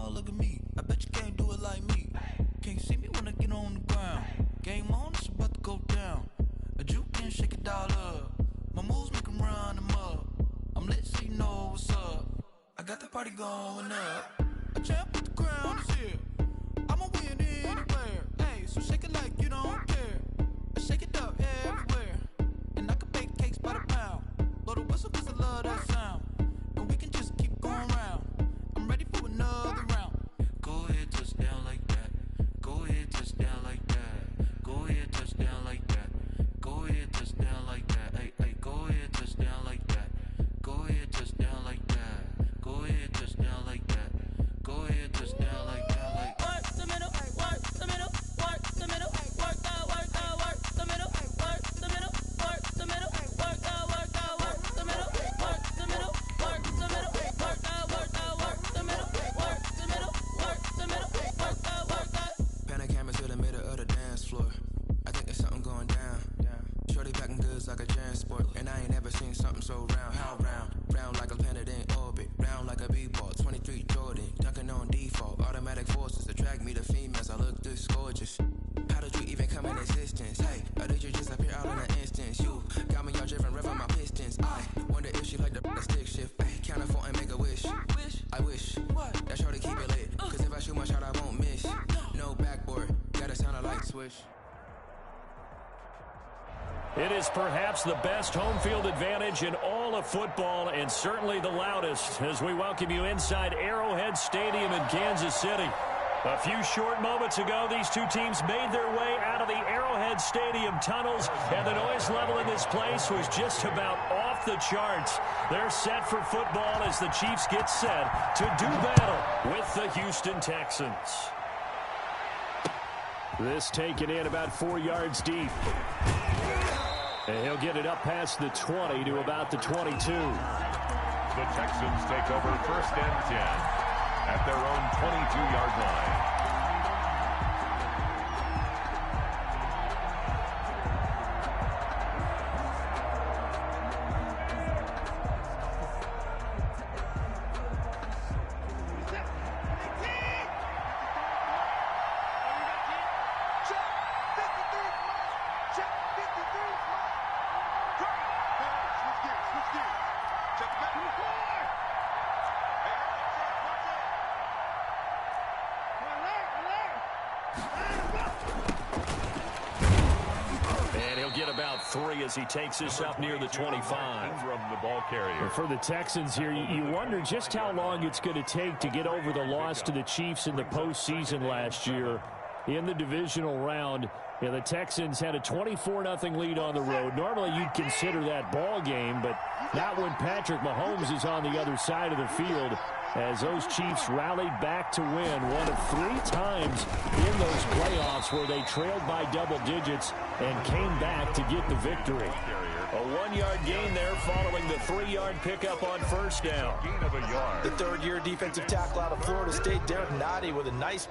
dog, look at me. I bet you can't do it like me. Can't see me when I get on the ground. Game on, it's about to go down. A juke can shake it all up. My moves make 'em run them up. I'm lit so you know what's up. I got the party going up. A champ with the crown is here. I'ma win anywhere. Hey, so shake it like you don't care. I shake it up everywhere. And I can bake cakes by the pound. Blow the whistle 'cause I love that sound. And we can just keep going round. I'm ready for another round. Go ahead, touch down like that. Go ahead, touch down like that. Go ahead, touch down like that. Go ahead, touch down like that. Hey, hey, go ahead, touch down like that. Go ahead, touch down like that. Go ahead, touch down like that. Go ahead, touch down like that. Like work the middle, work the middle, work the middle, work the middle, work the middle, work the middle, work the middle, work the middle, work the middle, work the middle, work the middle, work the middle, work the middle, work the. Pan a camera to the middle of the dance floor. I think there's something going down. Shorty packing goods like a transport, and I ain't never seen something so round. How round? Round like a planet in orbit, round like a b-ball. 23 Jordan, dunking on default. Automatic forces attract me to females. I look this gorgeous. How did you even come in existence? Hey, or did you just appear out in an instance? You got me all driven, revving my pistons. I wonder if she like the stick shift. Hey, count it 4 and make a wish. I wish that shorty keep it lit. 'Cause if I shoot my shot, I won't miss. No backboard, gotta sound a light switch. It is perhaps the best home field advantage in all of football, and certainly the loudest, as we welcome you inside Arrowhead Stadium in Kansas City. A few short moments ago, these two teams made their way out of the Arrowhead Stadium tunnels, and the noise level in this place was just about off the charts. They're set for football as the Chiefs get set to do battle with the Houston Texans. This taken in about 4 yards deep. And he'll get it up past the 20 to about the 22. The Texans take over 1st and 10 at their own 22-yard line. As he takes this up near the 25. From the ball carrier. For the Texans here, you wonder just how long it's going to take to get over the loss to the Chiefs in the postseason last year in the divisional round. Yeah, the Texans had a 24-0 lead on the road. Normally you'd consider that ball game, but not when Patrick Mahomes is on the other side of the field, as those Chiefs rallied back to win one of 3 times in those playoffs where they trailed by double digits and came back to get the victory. A 1-yard gain there following the 3-yard pickup on 1st down. Gain of a yard. The 3rd-year defensive tackle out of Florida State, Derek Nottie, with a nice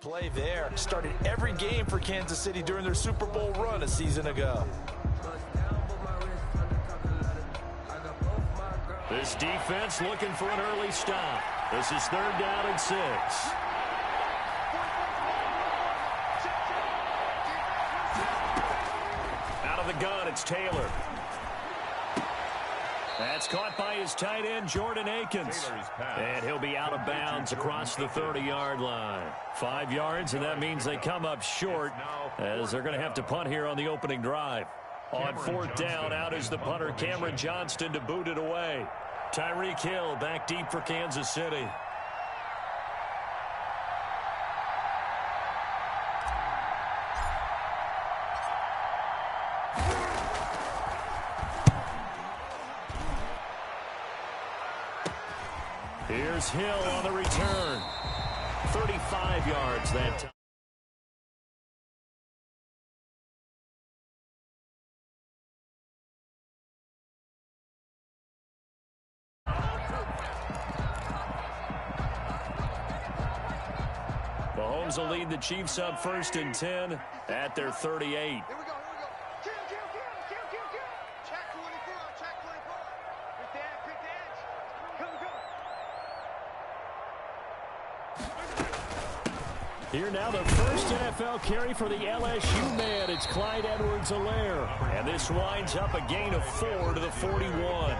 Play there. Started every game for Kansas City during their Super Bowl run a season ago. This defense looking for an early stop. This is 3rd down and 6. Out of the gun, it's Taylor. That's caught by his tight end, Jordan Akins. And he'll be out of bounds across the 30-yard line. 5 yards, and that means they come up short as they're going to have to punt here on the opening drive. On 4th down, out is the punter, Cameron Johnston, to boot it away. Tyreek Hill back deep for Kansas City. Here's Hill on the return. 35 yards that time. Mahomes will lead the Chiefs up 1st and 10 at their 38. Here we go. Kill. Check 24. Pick the edge. Come. Here now, the first NFL carry for the LSU man. It's Clyde Edwards-Helaire. And this winds up a gain of 4 to the 41.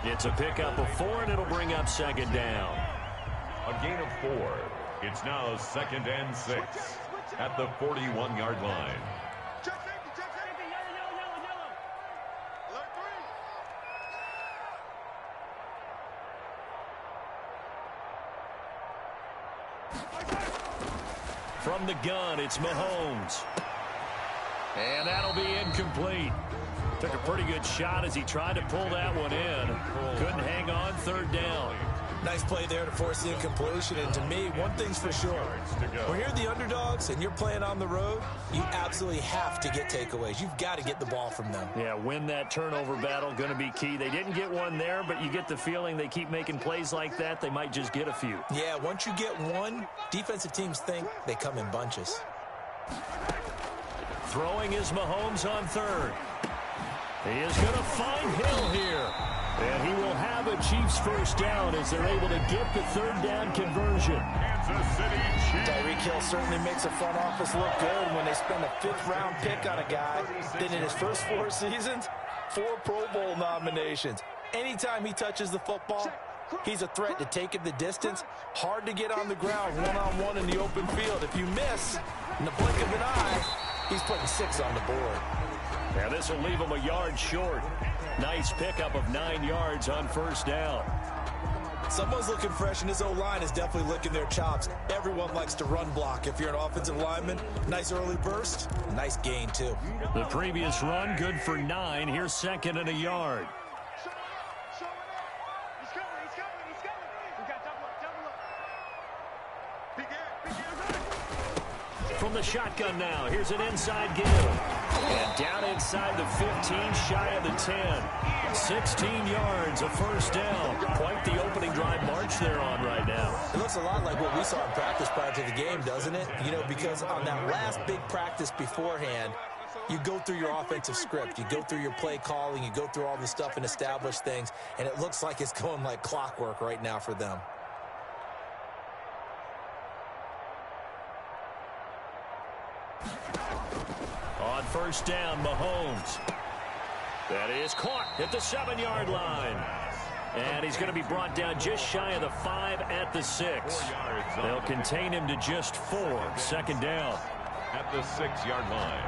It's a pickup of 4, and it'll bring up 2nd down. A gain of 4. It's now 2nd and 6 at the 41-yard line. Check safety. Yellow. Alert 3. From the gun, it's Mahomes. And that'll be incomplete. Took a pretty good shot as he tried to pull that one in. Couldn't hang on, 3rd down. Nice play there to force the incompletion. And to me, one thing's for sure. When you're the underdogs and you're playing on the road, you absolutely have to get takeaways. You've got to get the ball from them. Yeah, win that turnover battle, going to be key. They didn't get one there, but you get the feeling they keep making plays like that, they might just get a few. Yeah, once you get one, defensive teams think they come in bunches. Throwing is Mahomes on 3rd. He is going to find Hill here. And he will have a Chiefs 1st down as they're able to get the 3rd down conversion. Kansas City Chiefs. Tyreek Hill certainly makes the front office look good when they spend a 5th-round pick on a guy. Then in his first 4 seasons, 4 Pro Bowl nominations. Anytime he touches the football, he's a threat to take it the distance. Hard to get on the ground one-on-one in the open field. If you miss, in the blink of an eye, he's putting 6 on the board. Now this will leave him a yard short. Nice pickup of 9 yards on 1st down. Someone's looking fresh, and his O-line is definitely licking their chops. Everyone likes to run block. If you're an offensive lineman, nice early burst, nice gain, too. The previous run, good for 9. Here's 2nd and a yard. He's coming. We got double up. From the shotgun now, here's an inside give. And down inside the 15, shy of the 10. 16 yards, a 1st down. Quite the opening drive march they're on right now. It looks a lot like what we saw in practice prior to the game, doesn't it? You know, because on that last big practice beforehand, you go through your offensive script. You go through your play calling. You go through all the stuff and establish things. And it looks like it's going like clockwork right now for them. On 1st down, Mahomes. That is caught at the 7-yard line. And he's going to be brought down just shy of the 5 at the 6. They'll contain him to just 4. 2nd down. At the 6-yard line.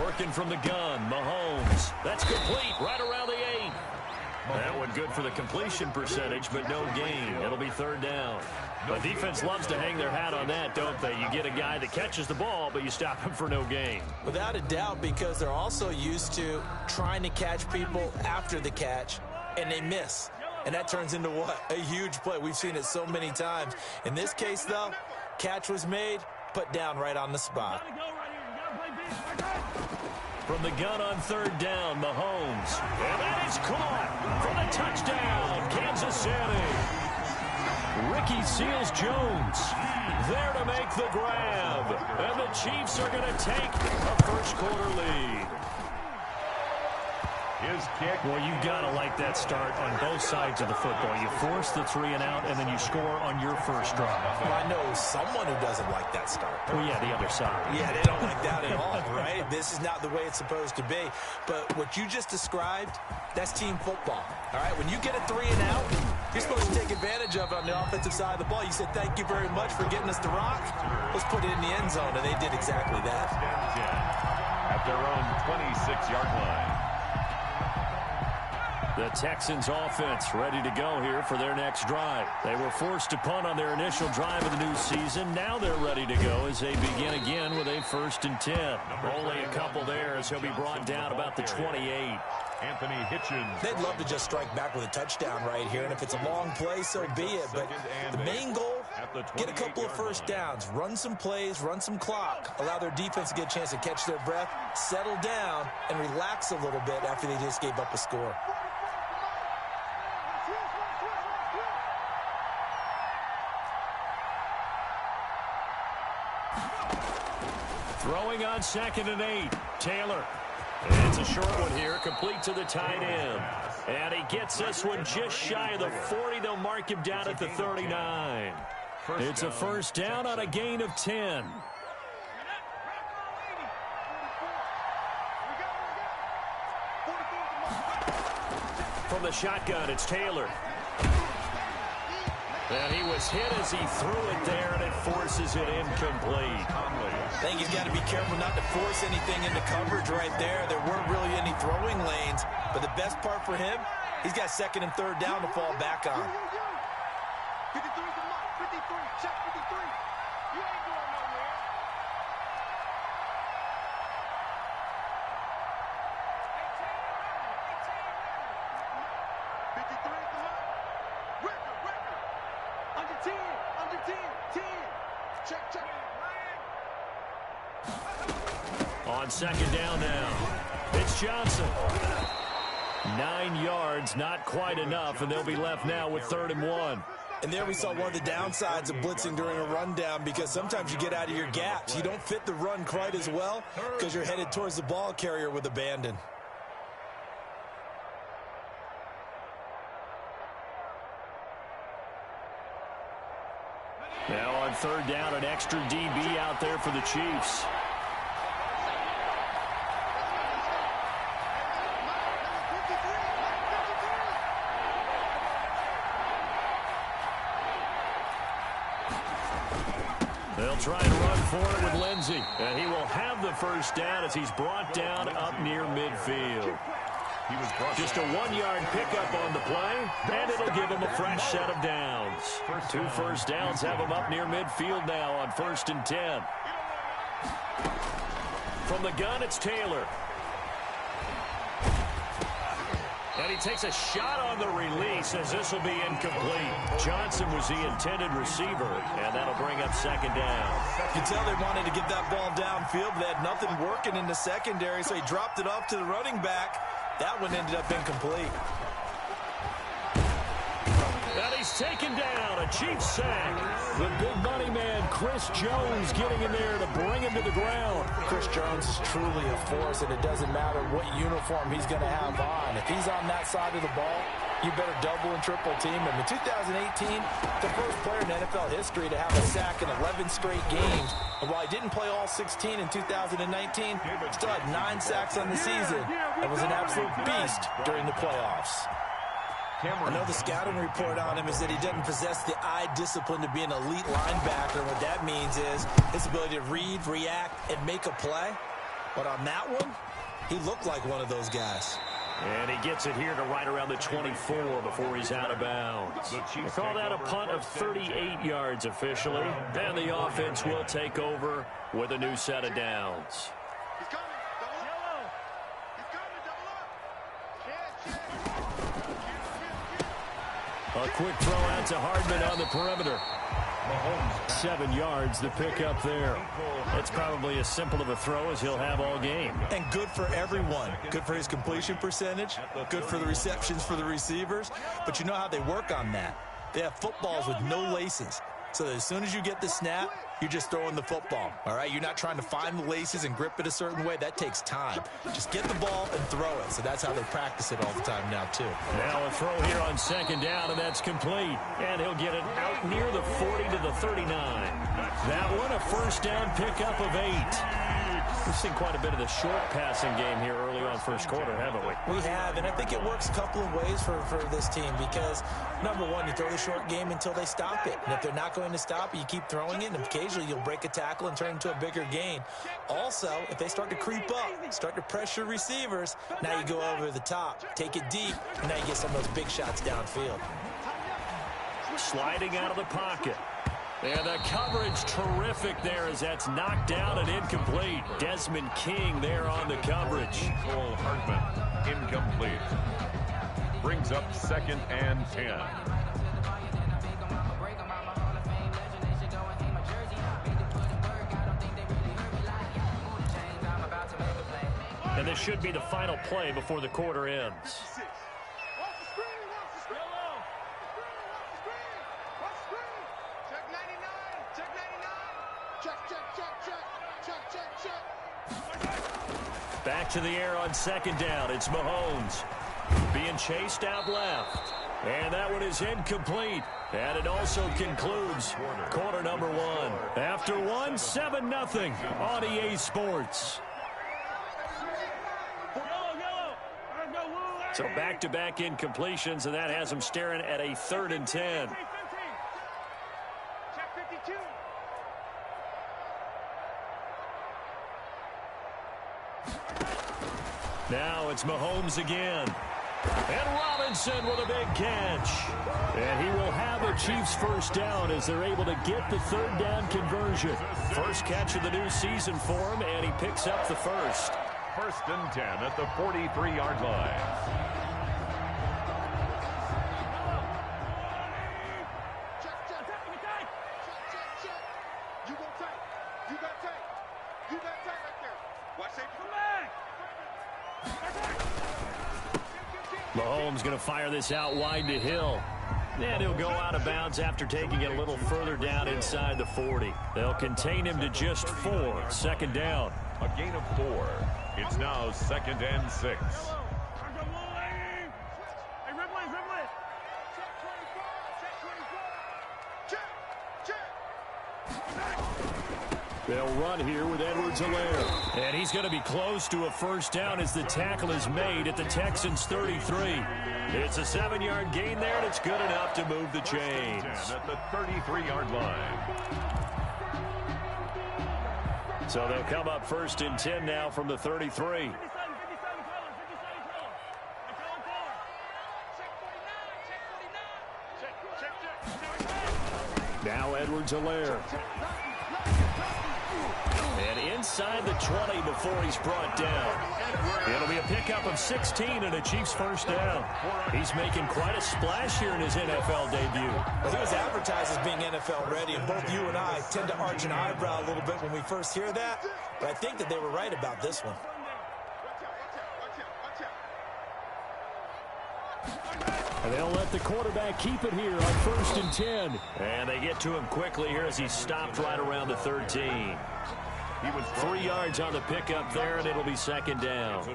Working from the gun, Mahomes. That's complete right around the 8. That one good for the completion percentage, but no gain. It'll be third down. The defense loves to hang their hat on that, don't they? You get a guy that catches the ball, but you stop him for no gain. Without a doubt, because they're also used to trying to catch people after the catch, and they miss. And that turns into what? A huge play. We've seen it so many times. In this case, though, catch was made, put down right on the spot. From the gun on third down, Mahomes. And that is caught for the touchdown, Kansas City. Ricky Seals-Jones there to make the grab. And the Chiefs are going to take a first-quarter lead. His kick. Well, you've got to like that start on both sides of the football. You force the 3 and out, and then you score on your first drive. Well, I know someone who doesn't like that start. Well, yeah, the other side. Yeah, they don't like that at all, right? This is not the way it's supposed to be. But what you just described, that's team football, all right? When you get a 3 and out, you're supposed to take advantage of it on the offensive side of the ball. You said, thank you very much for getting us the rock. Let's put it in the end zone, and they did exactly that. At their own 26-yard line. The Texans offense ready to go here for their next drive. They were forced to punt on their initial drive of the new season. Now they're ready to go as they begin again with a 1st and 10. Only a couple there as he'll be brought down about the 28. Anthony Hitchens. They'd love to just strike back with a touchdown right here, and if it's a long play, so be it. But the main goal, get a couple of first downs, run some plays, run some clock, allow their defense to get a chance to catch their breath, settle down, and relax a little bit after they just gave up a score. Throwing on 2nd and 8, Taylor. It's a short one here, complete to the tight end. And he gets this one just shy of the 40. They'll mark him down at the 39. It's a first down on a gain of 10. From the shotgun, it's Taylor. And he was hit as he threw it there, and it forces it incomplete. I think he's got to be careful not to force anything into coverage right there. There weren't really any throwing lanes, but the best part for him, he's got 2nd and 3rd down to fall back on. 53 is the mark. 53. Check 53. You ain't going nowhere. 53 is the mark. Record. Under 10. Under 10. 10. Check. On 2nd down now, it's Johnson. 9 yards, not quite enough, and they'll be left now with 3rd and 1. And there we saw one of the downsides of blitzing during a rundown, because sometimes you get out of your gaps. You don't fit the run quite as well because you're headed towards the ball carrier with abandon. Now on 3rd down, an extra DB out there for the Chiefs. They'll try and run for it with Lindsey. And he will have the first down as he's brought down up near midfield. Just a 1-yard pickup on the play, and it'll give him a fresh set of downs. 2 first downs have him up near midfield now on 1st and 10. From the gun, it's Taylor. And he takes a shot on the release as this will be incomplete. Johnson was the intended receiver, and that'll bring up 2nd down. You can tell they wanted to get that ball downfield. They had nothing working in the secondary, so he dropped it off to the running back. That one ended up incomplete. And he's taken down, a Chiefs sack. The big money man, Chris Jones, getting in there to bring him to the ground. Chris Jones is truly a force, and it doesn't matter what uniform he's going to have on. If he's on that side of the ball, you better double and triple team him. In 2018, the first player in NFL history to have a sack in 11 straight games. And while he didn't play all 16 in 2019, still had 9 sacks on the season and was an absolute beast during the playoffs. I know the scouting report on him is that he doesn't possess the eye discipline to be an elite linebacker. What that means is his ability to read, react, and make a play. But on that one, he looked like one of those guys. And he gets it here to right around the 24 before he's out of bounds. They call that a punt of 38 yards officially. And the offense will take over with a new set of downs. He's coming. Double up. He's coming. Double up. A quick throw out to Hardman on the perimeter. 7 yards, the pickup there. It's probably as simple of a throw as he'll have all game. And good for everyone. Good for his completion percentage. Good for the receptions for the receivers. But you know how they work on that. They have footballs with no laces. So that as soon as you get the snap, you're just throwing the football. All right? You're not trying to find the laces and grip it a certain way. That takes time. Just get the ball and throw it. So that's how they practice it all the time now, too. Now a throw here on second down, and that's complete. And he'll get it out near the 40 to the 39. That one, a first down pickup of 8. We've seen quite a bit of the short passing game here early on first quarter, haven't we? We have, and I think it works a couple of ways for this team because, number one, you throw the short game until they stop it. And if they're not going to stop it, you keep throwing it, and occasionally you'll break a tackle and turn it into a bigger gain. Also, if they start to creep up, start to pressure receivers, now you go over the top, take it deep, and now you get some of those big shots downfield. Sliding out of the pocket. And the coverage terrific there as that's knocked down and incomplete. Desmond King there on the coverage. Cole Hardman, incomplete. Brings up 2nd and 10. And this should be the final play before the quarter ends. Back to the air on second down. It's Mahomes being chased out left. And that one is incomplete. And it also concludes quarter number 1. After one, 7-0 on EA Sports. So back-to-back incompletions, and that has them staring at a 3rd and 10. Now it's Mahomes again. And Robinson with a big catch. And he will have a Chiefs first down as they're able to get the 3rd down conversion. First catch of the new season for him, and he picks up the first. 1st and 10 at the 43-yard line. Mahomes going to fire this out wide to Hill. And he'll go out of bounds after taking it a little further down inside the 40. They'll contain him to just 4. 2nd down. A gain of 4. It's now 2nd and 6. They'll run here with Edwards-Helaire. And he's going to be close to a first down as the tackle is made at the Texans' 33. It's a 7-yard gain there, and it's good enough to move the chains. At the 33-yard line. So they'll come up 1st and 10 now from the 33. Now Edwards-Helaire. And inside the 20 before he's brought down. It'll be a pickup of 16 and a Chiefs first down. He's making quite a splash here in his NFL debut. Well, he was advertised as being NFL ready, and both you and I tend to arch an eyebrow a little bit when we first hear that. But I think that they were right about this one. And they'll let the quarterback keep it here on 1st and 10. And they get to him quickly here as he stopped right around the 13. He was 3 yards on the pickup there, and it'll be 2nd down.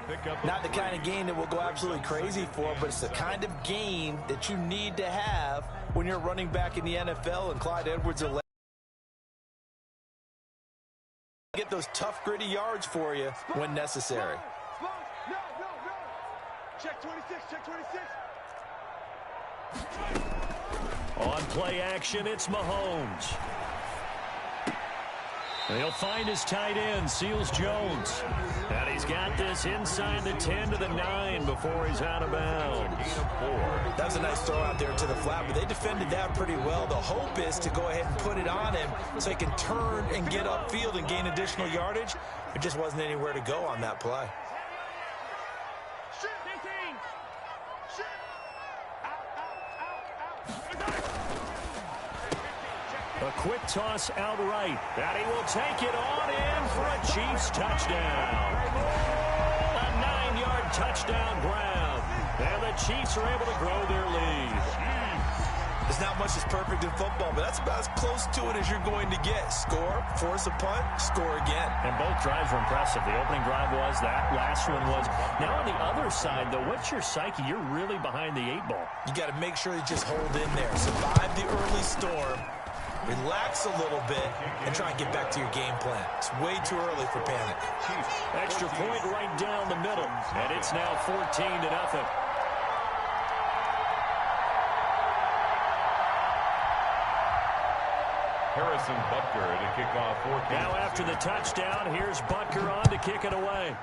Not the kind of game that we'll go absolutely crazy for, but it's the kind of game that you need to have when you're running back in the NFL, and Clyde Edwards-Helaire get those tough, gritty yards for you when necessary. Check 26, check 26. On play action, it's Mahomes. He'll find his tight end, Seals Jones. And he's got this inside the 10 to the 9 before he's out of bounds. That was a nice throw out there to the flat, but they defended that pretty well. The hope is to go ahead and put it on him so he can turn and get upfield and gain additional yardage. There just wasn't anywhere to go on that play. A quick toss outright, and he will take it on in for a Chiefs touchdown. A 9-yard touchdown grab, and the Chiefs are able to grow their lead. There's not much that's perfect in football, but that's about as close to it as you're going to get. Score, force a punt, score again. And both drives were impressive. The opening drive was, that last one was. Now on the other side, though, what's your psyche? You're really behind the 8 ball. You got to make sure you just hold in there. Survive the early storm. Relax a little bit and try and get back to your game plan. It's way too early for panic. Extra point right down the middle, and it's now 14-0. Harrison Butker to kick off 14. Now after the touchdown, here's Butker on to kick it away.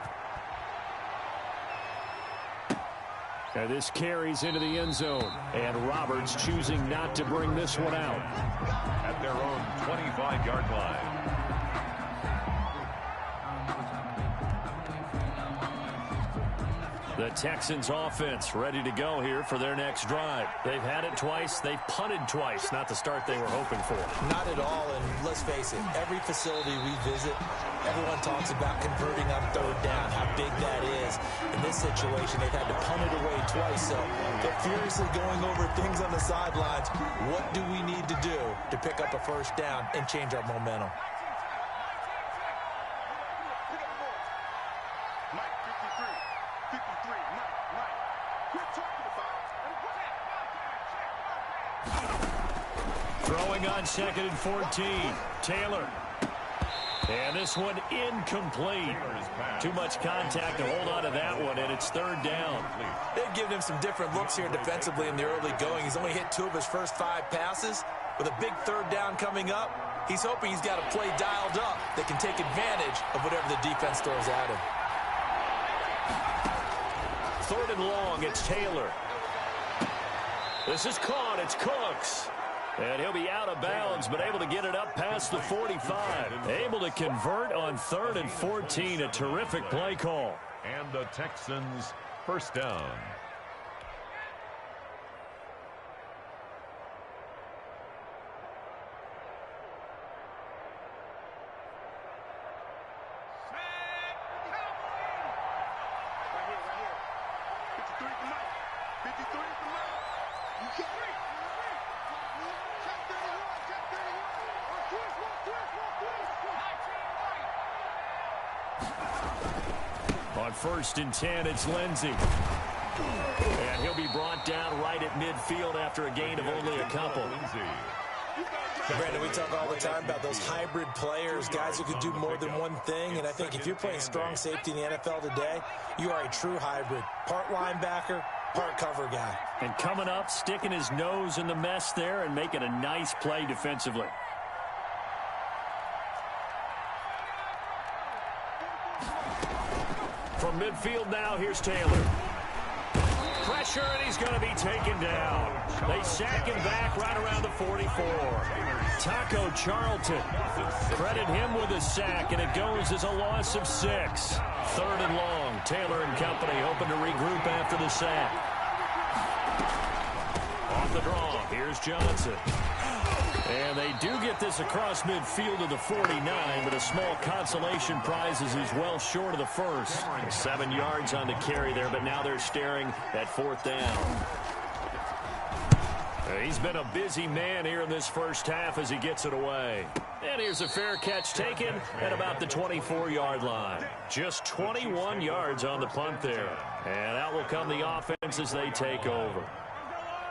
And this carries into the end zone. And Roberts choosing not to bring this one out. At their own 25-yard line. The Texans offense ready to go here for their next drive. They've had it twice. They've punted twice. Not the start they were hoping for. Not at all, and let's face it, every facility we visit, everyone talks about converting on third down, how big that is. In this situation, they've had to punt it away twice, so they're furiously going over things on the sidelines. What do we need to do to pick up a first down and change our momentum? Throwing on 2nd and 14. Taylor. And this one incomplete. Too much contact to hold on to that one, and it's 3rd down. They've given him some different looks here defensively in the early going. He's only hit 2 of his first 5 passes. With a big 3rd down coming up, he's hoping he's got a play dialed up that can take advantage of whatever the defense throws at him. 3rd and long, it's Taylor. This is caught, it's Cooks. And he'll be out of bounds, but able to get it up past the 45. Able to convert on 3rd and 14. A terrific play call. And the Texans first down. On 1st and 10, it's Lindsey. And he'll be brought down right at midfield after a gain of only a couple. Brandon, we talk all the time about those hybrid players, guys who can do more than one thing. And I think if you're playing strong safety in the NFL today, you are a true hybrid. Part linebacker, part cover guy. And coming up, sticking his nose in the mess there and making a nice play defensively. From midfield now, here's Taylor. Pressure, and he's going to be taken down. They sack him back right around the 44. Taco Charlton. Credit him with a sack, and it goes as a loss of 6. 3rd and long. Taylor and company hoping to regroup after the sack. Off the draw, here's Johnson. And they do get this across midfield to the 49, but a small consolation prize as he's well short of the first. 7 yards on the carry there, but now they're staring at 4th down. He's been a busy man here in this first half as he gets it away. And here's a fair catch taken at about the 24-yard line. Just 21 yards on the punt there. And out will come the offense as they take over.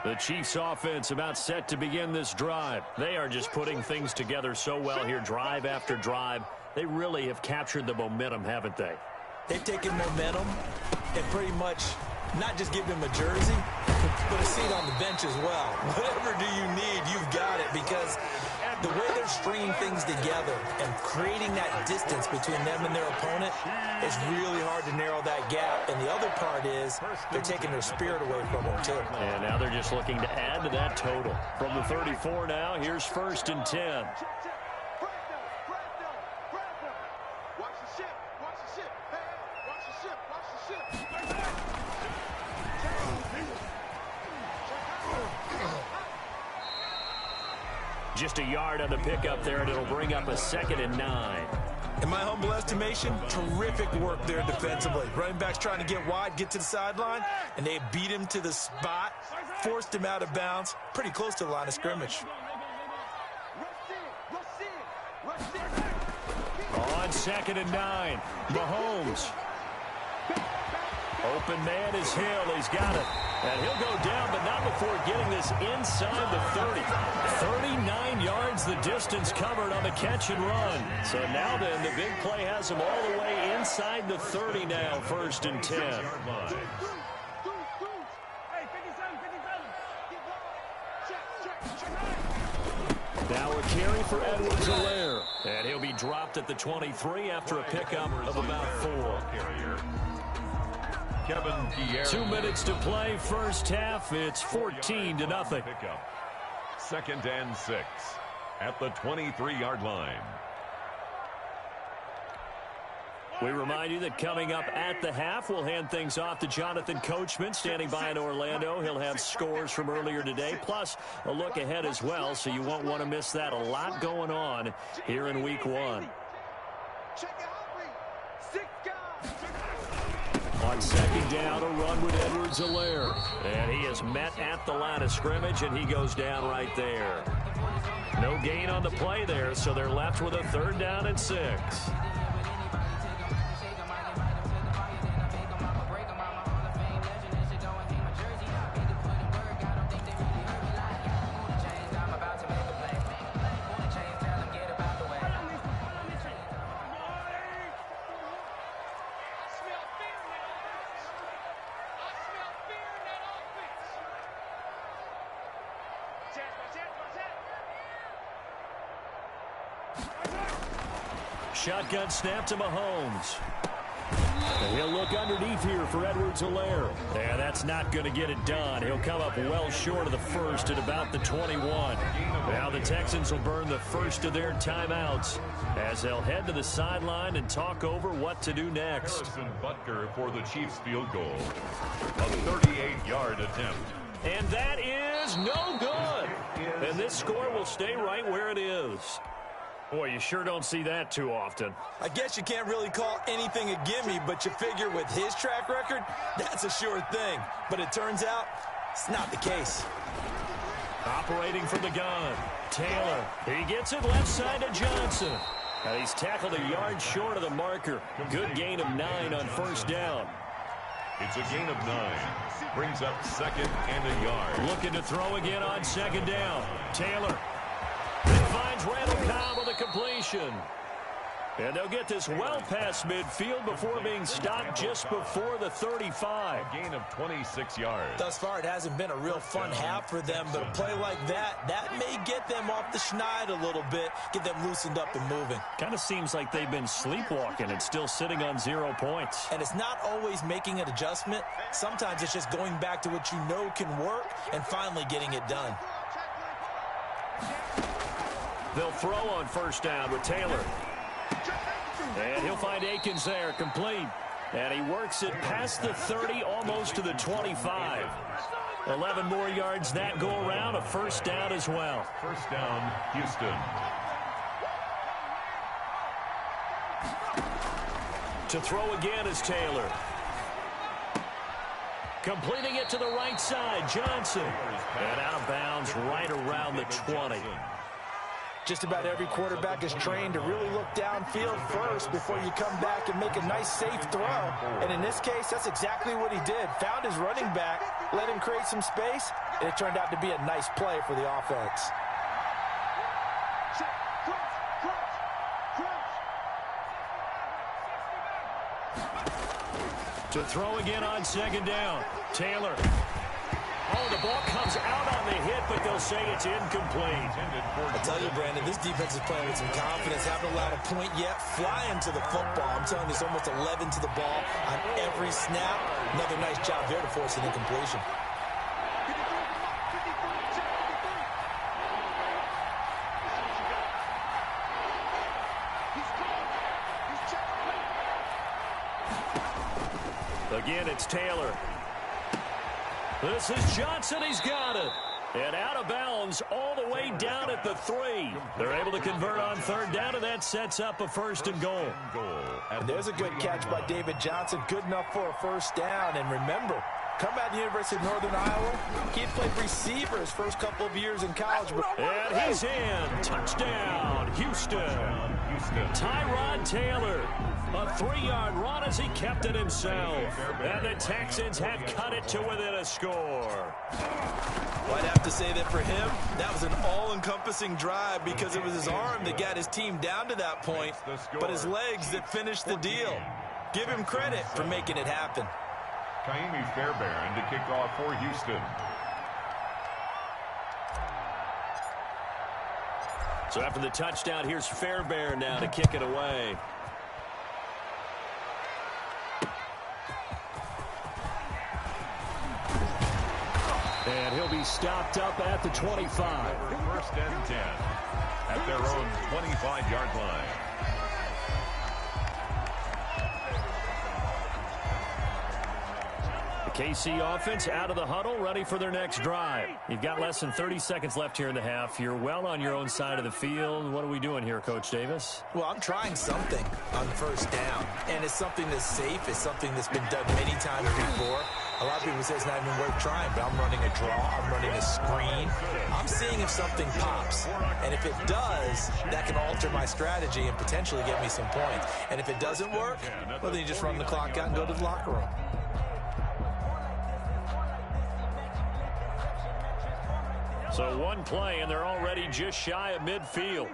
The Chiefs offense about set to begin this drive. They are just putting things together so well here, drive after drive. They really have captured the momentum, haven't they? They've taken momentum and pretty much not just given him a jersey, but a seat on the bench as well. Whatever do you need, you've got it, because the way they're stringing things together and creating that distance between them and their opponent, it's really hard to narrow that gap. And the other part is they're taking their spirit away from them, too. And now they're just looking to add to that total. From the 34 now, here's 1st and 10. Just a yard on the pickup there, and it'll bring up a 2nd and 9. In my humble estimation, terrific work there defensively. Running backs trying to get wide, get to the sideline, and they beat him to the spot, forced him out of bounds, pretty close to the line of scrimmage. On 2nd and 9, Mahomes. Open man is Hill. He's got it. And he'll go down, but not before getting this inside the 30. 39 yards the distance covered on the catch and run. So now then, the big play has him all the way inside the 30 now, 1st and 10. Now a carry for Edwards-Helaire. And he'll be dropped at the 23 after a pickup of about 4. 2 minutes to play, first half. It's 14-0. 2nd and 6 at the 23-yard line. We remind you that coming up at the half, we'll hand things off to Jonathan Coachman, standing by in Orlando. He'll have scores from earlier today, plus a look ahead as well, so you won't want to miss that. A lot going on here in Week 1. On 2nd down, a run with Edwards-Helaire. And he is met at the line of scrimmage, and he goes down right there. No gain on the play there, so they're left with a 3rd down and 6. Shotgun snap to Mahomes. And he'll look underneath here for Edwards-Helaire. Yeah, that's not going to get it done. He'll come up well short of the 1st at about the 21. Now the Texans will burn the first of their timeouts as they'll head to the sideline and talk over what to do next. Harrison Butker for the Chiefs field goal. A 38-yard attempt. And that is no good. And this score will stay right where it is. Boy, you sure don't see that too often. I guess you can't really call anything a gimme, but you figure with his track record, that's a sure thing. But it turns out it's not the case. Operating from the gun, Taylor. He gets it left side to Johnson. And he's tackled a yard short of the marker. Good gain of 9 on 1st down. It's a gain of 9. Brings up 2nd and a yard. Looking to throw again on 2nd down. Taylor. And finds Randall Cobb with a completion. And they'll get this well past midfield before being stopped just before the 35. A gain of 26 yards. Thus far, it hasn't been a real fun half for them, but a play like that may get them off the schneid a little bit, get them loosened up and moving. Kind of seems like they've been sleepwalking and still sitting on 0 points. And it's not always making an adjustment. Sometimes it's just going back to what you know can work and finally getting it done. They'll throw on 1st down with Taylor. And he'll find Akins there, complete. And he works it past the 30, almost to the 25. 11 more yards that go around, a 1st down as well. 1st down, Houston. To throw again is Taylor. Completing it to the right side, Johnson. And out of bounds right around the 20. Just about every quarterback is trained to really look downfield first before you come back and make a nice, safe throw. And in this case, that's exactly what he did. Found his running back, let him create some space, and it turned out to be a nice play for the offense. To throw again on 2nd down, Taylor. Oh, the ball comes out on the hit, but they'll say it's incomplete. I tell you, Brandon, this defense is playing with some confidence. Haven't allowed a point yet. Flying to the football. I'm telling you, it's almost 11 to the ball on every snap. Another nice job there to force an incompletion. Again, it's Taylor. This is Johnson. He's got it. And out of bounds all the way down at the 3. They're able to convert on third down, and that sets up a first and goal. And there's a good catch by David Johnson. Good enough for a first down. And remember, come out of the University of Northern Iowa. He had played receiver his first couple of years in college. And he's in. Touchdown, Houston. Tyrod Taylor. A 3-yard run as he kept it himself. And the Texans have cut it to within a score. Well, I'd have to say that for him, that was an all-encompassing drive because it was his arm that got his team down to that point, but his legs that finished the deal. Give him credit for making it happen. Kaimi Fairbairn to kick off for Houston. So after the touchdown, here's Fairbairn now to kick it away. And he'll be stopped up at the 25. First and 10 at their own 25-yard line. The KC offense out of the huddle, ready for their next drive. You've got less than 30 seconds left here in the half. You're well on your own side of the field. What are we doing here, Coach Davis? Well, I'm trying something on first down, and it's something that's safe. It's something that's been done many times before. A lot of people say it's not even worth trying, but I'm running a draw. I'm running a screen. I'm seeing if something pops, and if it does, that can alter my strategy and potentially get me some points. And if it doesn't work, well, then you just run the clock out and go to the locker room. So one play, and they're already just shy of midfield.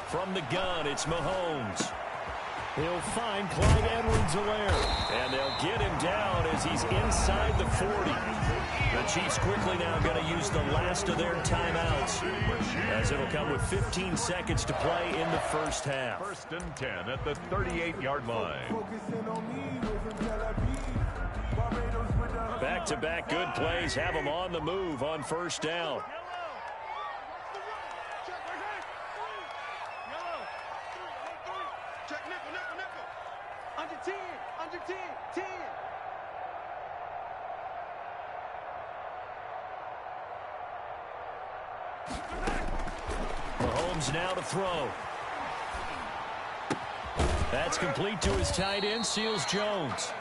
From the gun, it's Mahomes. He'll find Clyde Edwards-Helaire. And they'll get him down as he's inside the 40. The Chiefs quickly now going to use the last of their timeouts, as it'll come with 15 seconds to play in the first half. First and 10 at the 38-yard line. Back-to-back good plays have them on the move on first down. Mahomes now to throw. That's complete to his tight end, Seals Jones.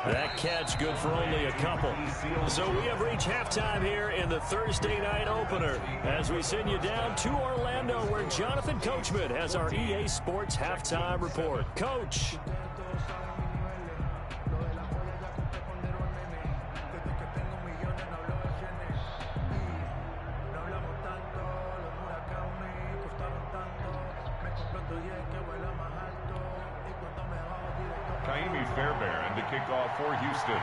That catch good for only a couple. So we have reached halftime here in the Thursday night opener as we send you down to Orlando, where Jonathan Coachman has our EA Sports halftime report. Coach. Kaimi Fairbairn to kick off for Houston.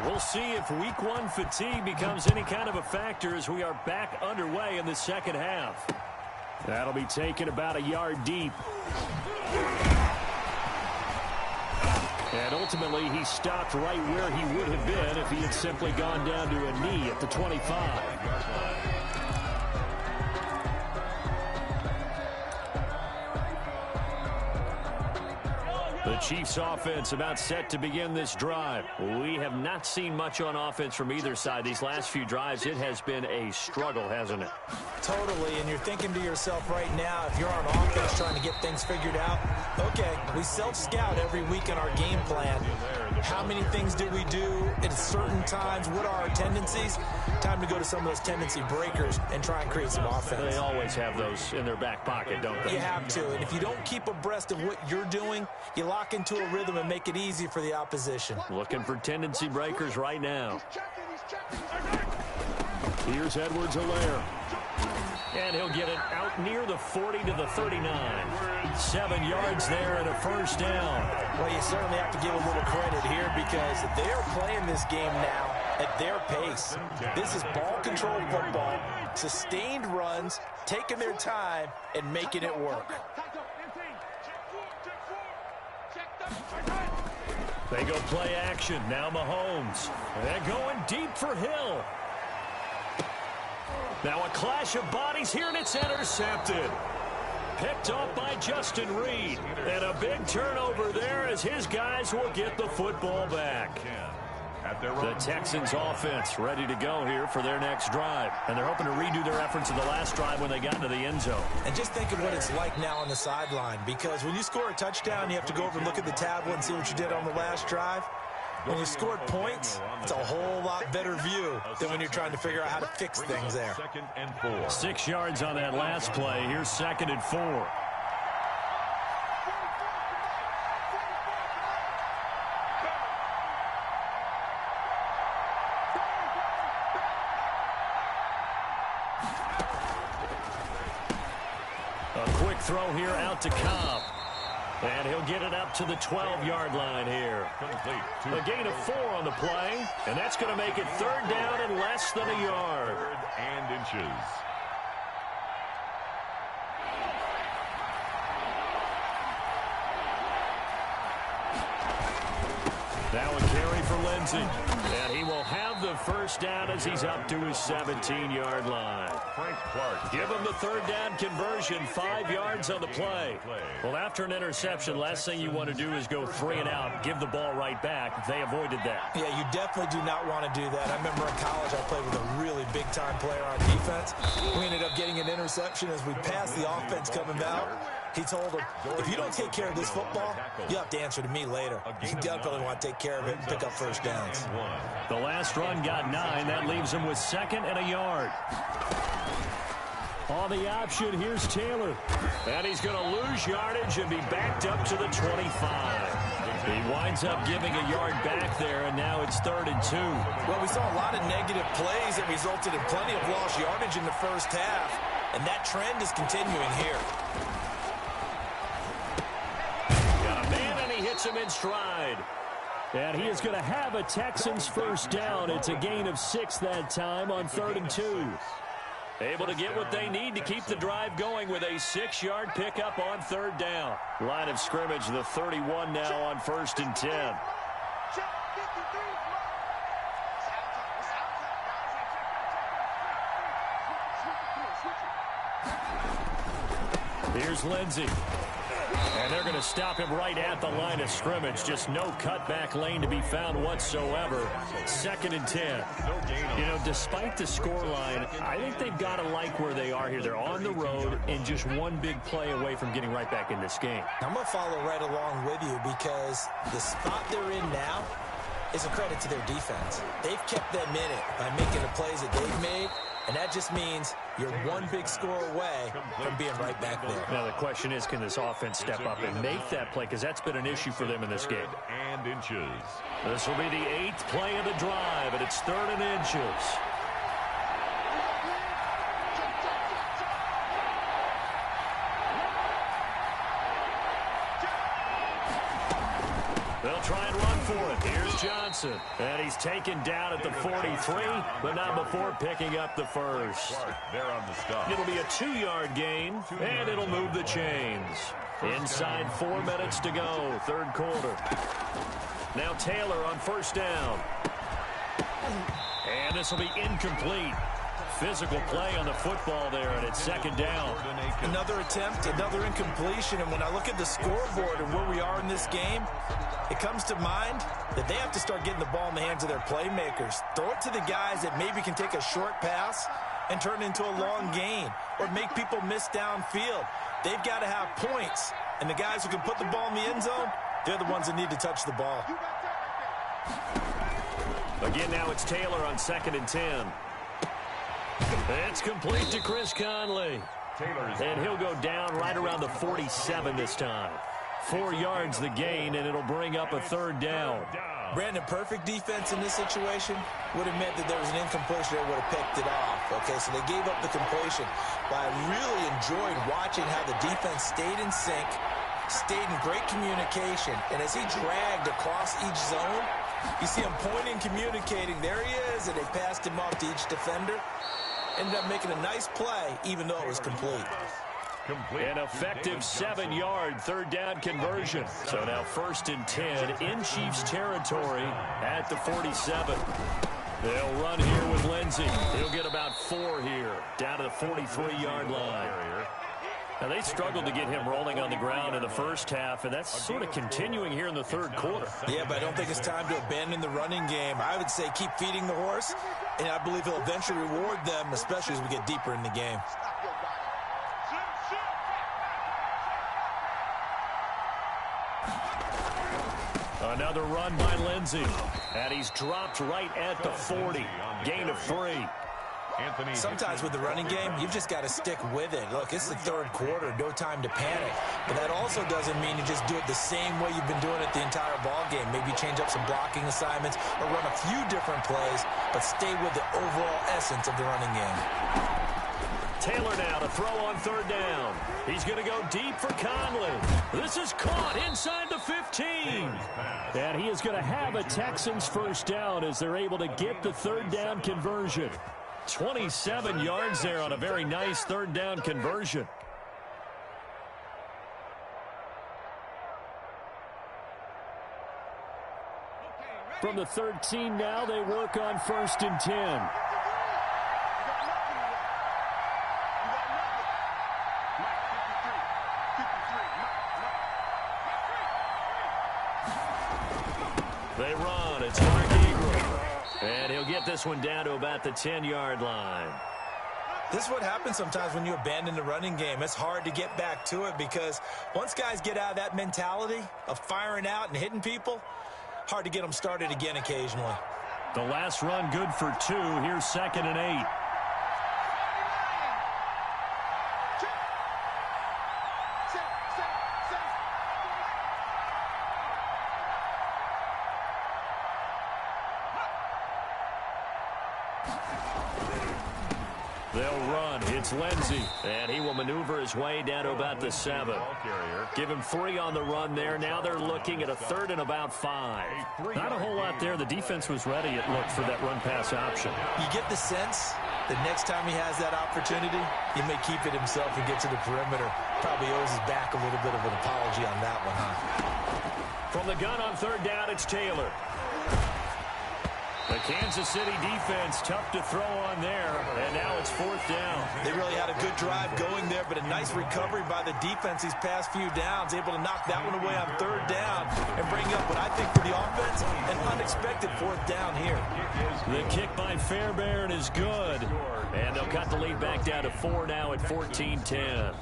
We'll see if week one fatigue becomes any kind of a factor as we are back underway in the second half. That'll be taken about a yard deep. And ultimately, he stopped right where he would have been if he had simply gone down to a knee at the 25. The Chiefs offense about set to begin this drive. We have not seen much on offense from either side. These last few drives, it has been a struggle, hasn't it? Totally, and you're thinking to yourself right now, if you're on offense trying to get things figured out, okay, we self-scout every week in our game plan. How many things do we do at certain times? What are our tendencies? Time to go to some of those tendency breakers and try and create some offense. They always have those in their back pocket, don't they? You have to, and if you don't keep abreast of what you're doing, you lock into a rhythm and make it easy for the opposition. Looking for tendency breakers right now. Here's Edwards-Helaire. And he'll get it out near the 40 to the 39. 7 yards there and a first down. Well, you certainly have to give a little credit here because they're playing this game now at their pace. This is ball control football, sustained runs, taking their time and making it work. They go play action. Now Mahomes. They're going deep for Hill. Now a clash of bodies here, and it's intercepted. Picked off by Justin Reed. And a big turnover there as his guys will get the football back. The Texans offense ready to go here for their next drive. And they're hoping to redo their efforts in the last drive when they got into the end zone. And just think of what it's like now on the sideline, because when you score a touchdown, you have to go over and look at the tablet and see what you did on the last drive. When you scored points, it's a whole lot better view than when you're trying to figure out how to fix things there. 2nd and 4. 6 yards on that last play. Here's 2nd and 4. A quick throw here out to Cobb. And he'll get it up to the 12-yard line here. A gain of 4 on the play, and that's going to make it 3rd down and less than a yard. 3rd and inches. Now a carry for Lindsey. And he will have the first down as he's up to his 17-yard line. Frank Clark. Give him the 3rd down conversion, 5 yards on the play. Well, after an interception, last thing you want to do is go 3 and out, give the ball right back. They avoided that. Yeah, you definitely do not want to do that. I remember in college I played with a really big-time player on defense. We ended up getting an interception as we passed the offense coming out. He told him, if you don't take care of this football, you'll have to answer to me later. You definitely want to take care of it and pick up first downs. The last run got 9. That leaves him with 2nd and a yard. On the option, here's Taylor. And he's going to lose yardage and be backed up to the 25. He winds up giving a yard back there, and now it's 3rd and 2. Well, we saw a lot of negative plays that resulted in plenty of lost yardage in the first half, and that trend is continuing here. Got a man, and he hits him in stride. And he is going to have a Texans first down. It's a gain of 6 that time on 3rd and 2. Able to get what they need to keep the drive going with a 6-yard pickup on 3rd down. Line of scrimmage, the 31 now on 1st and 10. Here's Lindsey. And they're going to stop him right at the line of scrimmage. Just no cutback lane to be found whatsoever. 2nd and 10. You know, despite the scoreline, I think they've got to like where they are here. They're on the road and just one big play away from getting right back in this game. I'm going to follow right along with you because the spot they're in now is a credit to their defense. They've kept them in it by making the plays that they've made, and that just means you're one big score away from being right back there. Now the question is, can this offense step up and make that play? Because that's been an issue for them in this game. 3rd and inches. This will be the 8th play of the drive, and it's 3rd and inches. They'll try and run for it. Here's Johnson. And he's taken down at the 43, but not before picking up the first. They're on the stop. It'll be a 2-yard gain, and it'll move the chains. Inside 4 minutes to go, 3rd quarter. Now Taylor on 1st down. And this will be incomplete. Physical play on the football there, and it's 2nd down. Another attempt, another incompletion, and when I look at the scoreboard and where we are in this game, it comes to mind that they have to start getting the ball in the hands of their playmakers. Throw it to the guys that maybe can take a short pass and turn it into a long gain or make people miss downfield. They've got to have points, and the guys who can put the ball in the end zone, they're the ones that need to touch the ball. Again, now it's Taylor on 2nd and 10. It's complete to Chris Conley. And he'll go down right around the 47 this time. 4 yards the gain, and it'll bring up a 3rd down. Brandon, perfect defense in this situation would have meant that there was an incompletion that would have picked it off. Okay, so they gave up the completion. But I really enjoyed watching how the defense stayed in sync, stayed in great communication, and as he dragged across each zone, you see him pointing, communicating. There he is, and they passed him off to each defender. Ended up making a nice play, even though it was complete. An effective 7-yard 3rd down conversion. So now 1st and 10 in Chiefs territory at the 47. They'll run here with Lindsey. He'll get about 4 here, down to the 43-yard line. Now, they struggled to get him rolling on the ground in the first half, and that's sort of continuing here in the 3rd quarter. Yeah, but I don't think it's time to abandon the running game. I would say keep feeding the horse, and I believe he'll eventually reward them, especially as we get deeper in the game. Another run by Lindsey, and he's dropped right at the 40. Gain of 3. Sometimes with the running game, you've just got to stick with it. Look, it's the 3rd quarter, no time to panic. But that also doesn't mean you just do it the same way you've been doing it the entire ball game. Maybe change up some blocking assignments or run a few different plays, but stay with the overall essence of the running game. Taylor now to throw on 3rd down. He's going to go deep for Conley. This is caught inside the 15. And he is going to have a Texans 1st down as they're able to get the 3rd down conversion. 27 yards there on a very nice 3rd down conversion. From the 13 now, they work on 1st and 10. They run. It's Mark Ingram. And he'll get this one down to about the 10-yard line. This is what happens sometimes when you abandon the running game. It's hard to get back to it because once guys get out of that mentality of firing out and hitting people, hard to get them started again occasionally. The last run good for 2. Here's 2nd and 8. They'll run. It's Lindsey, and he will maneuver his way down to about the 7. Give him 3 on the run there. Now they're looking at a 3rd and about 5. Not a whole lot there. The defense was ready, it looked, for that run-pass option. You get the sense that next time he has that opportunity, he may keep it himself and get to the perimeter. Probably owes his back a little bit of an apology on that one, huh? From the gun on 3rd down, it's Taylor. The Kansas City defense tough to throw on there, and now it's 4th down. They really had a good drive going there, but a nice recovery by the defense these past few downs, able to knock that one away on 3rd down and bring up what I think for the offense, an unexpected 4th down here. The kick by Fairbairn is good, and they'll cut the lead back down to 4 now at 14-10.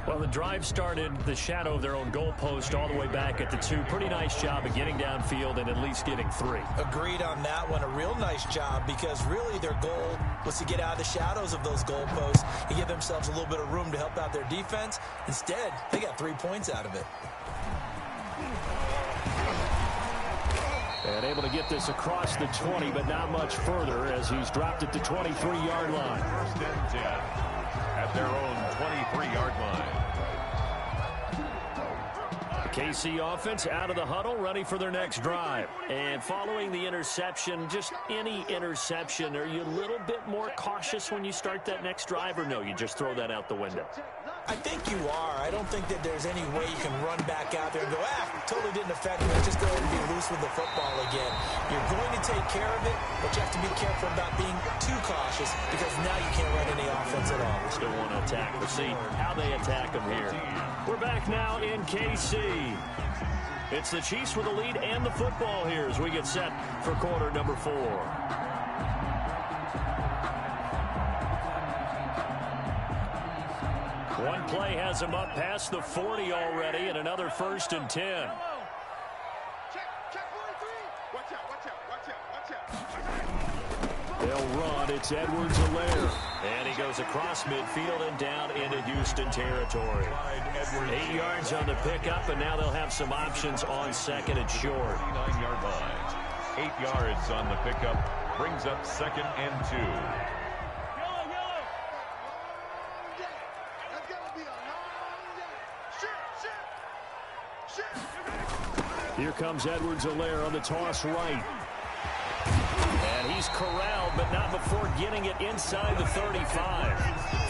Well, the drive started the shadow of their own goalpost all the way back at the 2. Pretty nice job of getting downfield and at least getting 3. Agreed on that one. A real nice job because really their goal was to get out of the shadows of those goalposts and give themselves a little bit of room to help out their defense. Instead, they got 3 points out of it. And able to get this across the 20, but not much further as he's dropped at the 23-yard line. 1st and 10 at their own 23-yard line. KC offense out of the huddle, ready for their next drive. And following the interception, just any interception, are you a little bit more cautious when you start that next drive, or no, you just throw that out the window? I think you are. I don't think that there's any way you can run back out there and go, totally didn't affect me. Just go ahead and be loose with the football again. You're going to take care of it, but you have to be careful about being too cautious because now you can't run any offense at all. Still want to attack. We'll see how they attack them here. We're back now in KC. It's the Chiefs with the lead and the football here as we get set for quarter number 4. One play has him up past the 40 already, and another 1st and 10. Check 43. Watch out. they'll run. It's Edwards-Helaire. And he goes across midfield and down into Houston territory. 8 yards on the pickup, and now they'll have some options on second and short. 9-yard line. 8 yards on the pickup. Brings up 2nd and 2. Here comes Edwards-Helaire on the toss right. And he's corralled, but not before getting it inside the 35.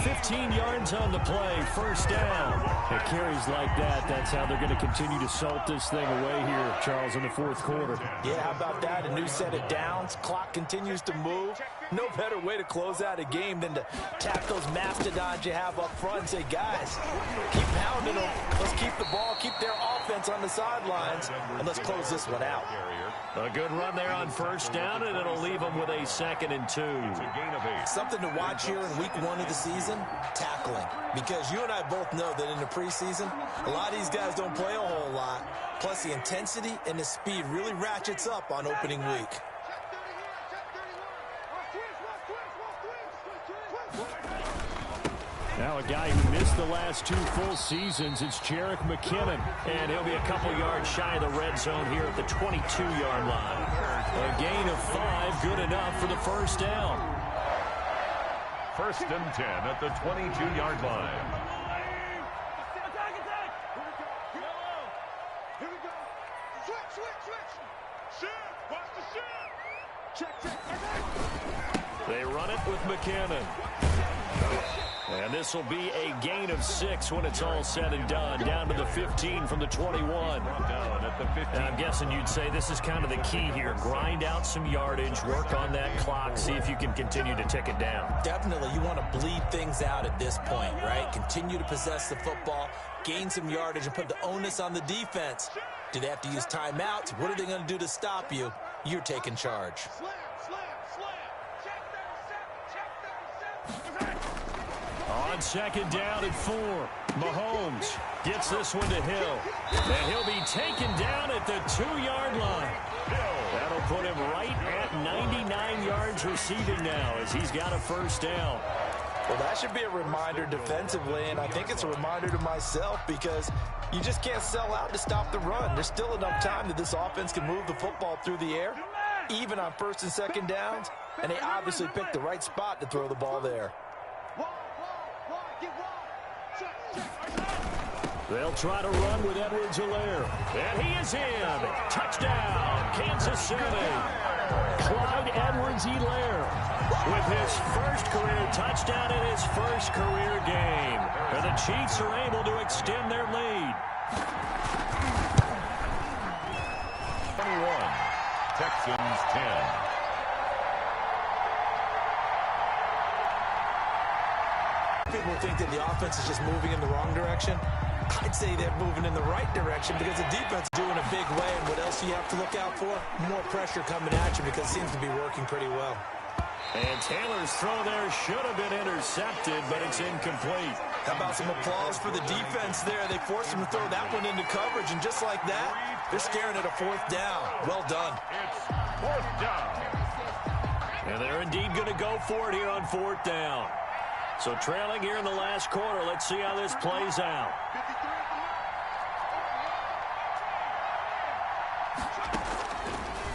15 yards on the play, first down. It carries like that. That's how they're going to continue to salt this thing away here, Charles, in the fourth quarter. Yeah, how about that? A new set of downs. Clock continues to move. No better way to close out a game than to tap those mastodons you have up front and say, guys, keep pounding them. Let's keep the ball, keep their offense on the sidelines, and let's close this one out. A good run there on first down, and it'll leave them with a 2nd and 2. Something to watch here in week 1 of the season, tackling. Because you and I both know that in the preseason, a lot of these guys don't play a whole lot. Plus, the intensity and the speed really ratchets up on opening week. Now a guy who missed the last 2 full seasons, it's Jerick McKinnon. And he'll be a couple yards shy of the red zone here at the 22-yard line. A gain of 5, good enough for the first down. 1st and 10 at the 22-yard line. Here we go. Switch. Shift. Watch the shift. Check. They run it with McKinnon. And this will be a gain of 6 when it's all said and done. Down to the 15 from the 21. And I'm guessing you'd say this is kind of the key here. Grind out some yardage, work on that clock, see if you can continue to tick it down. Definitely, you want to bleed things out at this point, right? Continue to possess the football, gain some yardage, and put the onus on the defense. Do they have to use timeouts? What are they going to do to stop you? You're taking charge. Slam. Check 37. On second down at 4, Mahomes gets this one to Hill. And he'll be taken down at the 2-yard line. That'll put him right at 99 yards receiving now as he's got a first down. Well, that should be a reminder defensively, and I think it's a reminder to myself because you just can't sell out to stop the run. There's still enough time that this offense can move the football through the air, even on 1st and 2nd downs, and they obviously picked the right spot to throw the ball there. They'll try to run with Edwards-Helaire. And he is in. Touchdown, Kansas City. Clyde Edwards-Helaire with his first career touchdown in his first career game. And the Chiefs are able to extend their lead. 21, Texans 10. People think that the offense is just moving in the wrong direction. I'd say they're moving in the right direction because the defense is doing a big way. And what else do you have to look out for? More pressure coming at you because it seems to be working pretty well. And Taylor's throw there should have been intercepted, but it's incomplete. How about some applause for the defense there? They forced him to throw that one into coverage, and just like that, they're staring at a 4th down. Well done. It's 4th down. And they're indeed going to go for it here on 4th down. So trailing here in the last quarter. Let's see how this plays out.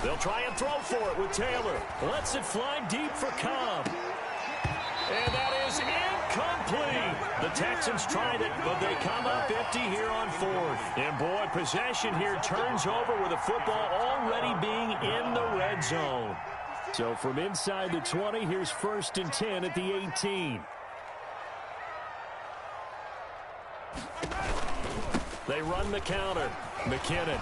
They'll try and throw for it with Taylor. Lets it fly deep for Cobb. And that is incomplete. The Texans tried it, but they come up empty here on 4th. And boy, possession here turns over with the football already being in the red zone. So from inside the 20, here's 1st and 10 at the 18. They run the counter. McKinnon.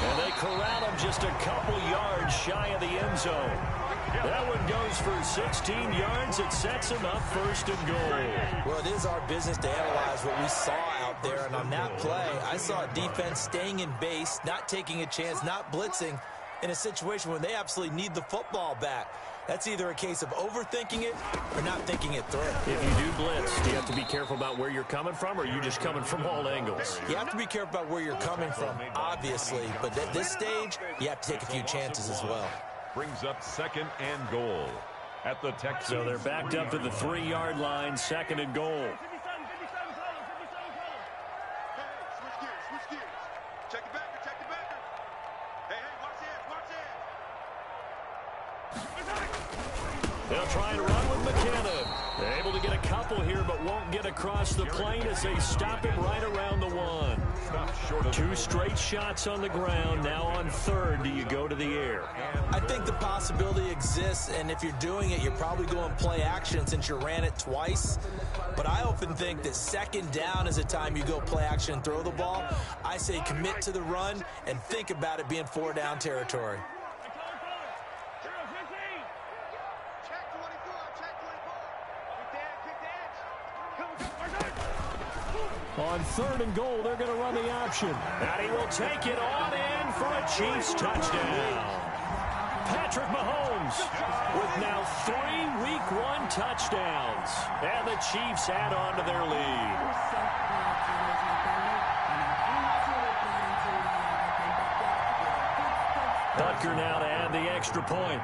And they corral him just a couple yards shy of the end zone. That one goes for 16 yards. It sets him up 1st and goal. Well, it is our business to analyze what we saw out there. And on that play, I saw a defense staying in base, not taking a chance, not blitzing in a situation where they absolutely need the football back. That's either a case of overthinking it or not thinking it through. If you do blitz, do you have to be careful about where you're coming from, or are you just coming from all angles? You have to be careful about where you're coming from, obviously. But at this stage, you have to take a few chances as well. brings up 2nd and goal at the Texans. So they're backed up to the 3-yard line, 2nd and goal. Switch gears. Check it back. Hey, watch it. They'll try and run with McKinnon. They're able to get a couple here, but won't get across the plane as they stop him right around the 1. Two straight shots on the ground. Now on 3rd, do you go to the air? I think the possibility exists, and if you're doing it, you're probably going play action since you ran it twice. But I often think that 2nd down is the time you go play action and throw the ball. I say commit to the run and think about it being 4-down territory. On 3rd and goal, they're going to run the option. And he will take it on in for a Chiefs touchdown. Patrick Mahomes with now 3 Week 1 touchdowns. And the Chiefs add on to their lead. Butker now to add the extra point.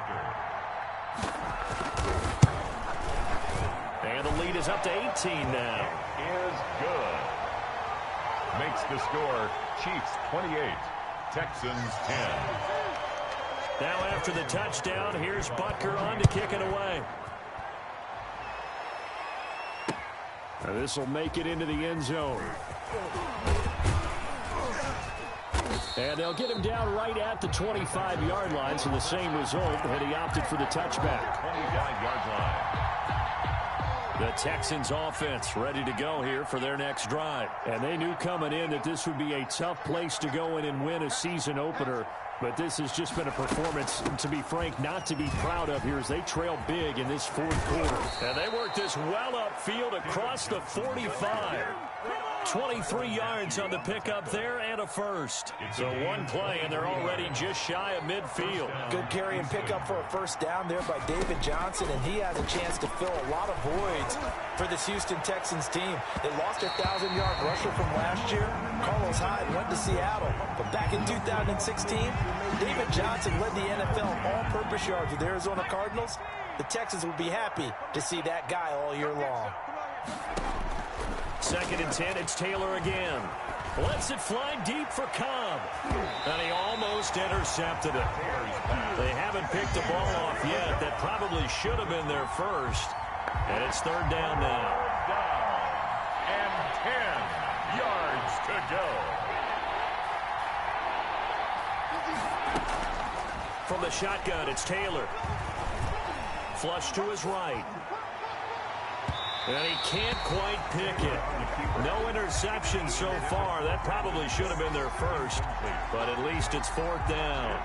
And the lead is up to 18 now. Is good. Makes the score Chiefs 28, Texans 10. Now after the touchdown, here's Butker on to kick it away. This will make it into the end zone. And they'll get him down right at the 25-yard line, so the same result, but he opted for the touchback. 29-yard line. The Texans offense ready to go here for their next drive. And they knew coming in that this would be a tough place to go in and win a season opener. But this has just been a performance, to be frank, not to be proud of here as they trail big in this 4th quarter. And they work this well upfield across the 45. 23 yards on the pickup there and a first. So one play and they're already just shy of midfield. Good carry and pickup for a 1st down there by David Johnson, and he had a chance to fill a lot of voids for this Houston Texans team. They lost their 1,000-yard rusher from last year. Carlos Hyde went to Seattle, but back in 2016, David Johnson led the NFL in all-purpose yards with the Arizona Cardinals. The Texans will be happy to see that guy all year long. 2nd and 10, it's Taylor again. Lets it fly deep for Cobb. And he almost intercepted it. They haven't picked the ball off yet. That probably should have been their first. And it's 3rd down now. And 10 yards to go. From the shotgun, it's Taylor. Flush to his right. And he can't quite pick it. No interception so far. That probably should have been their first. But at least it's 4th down.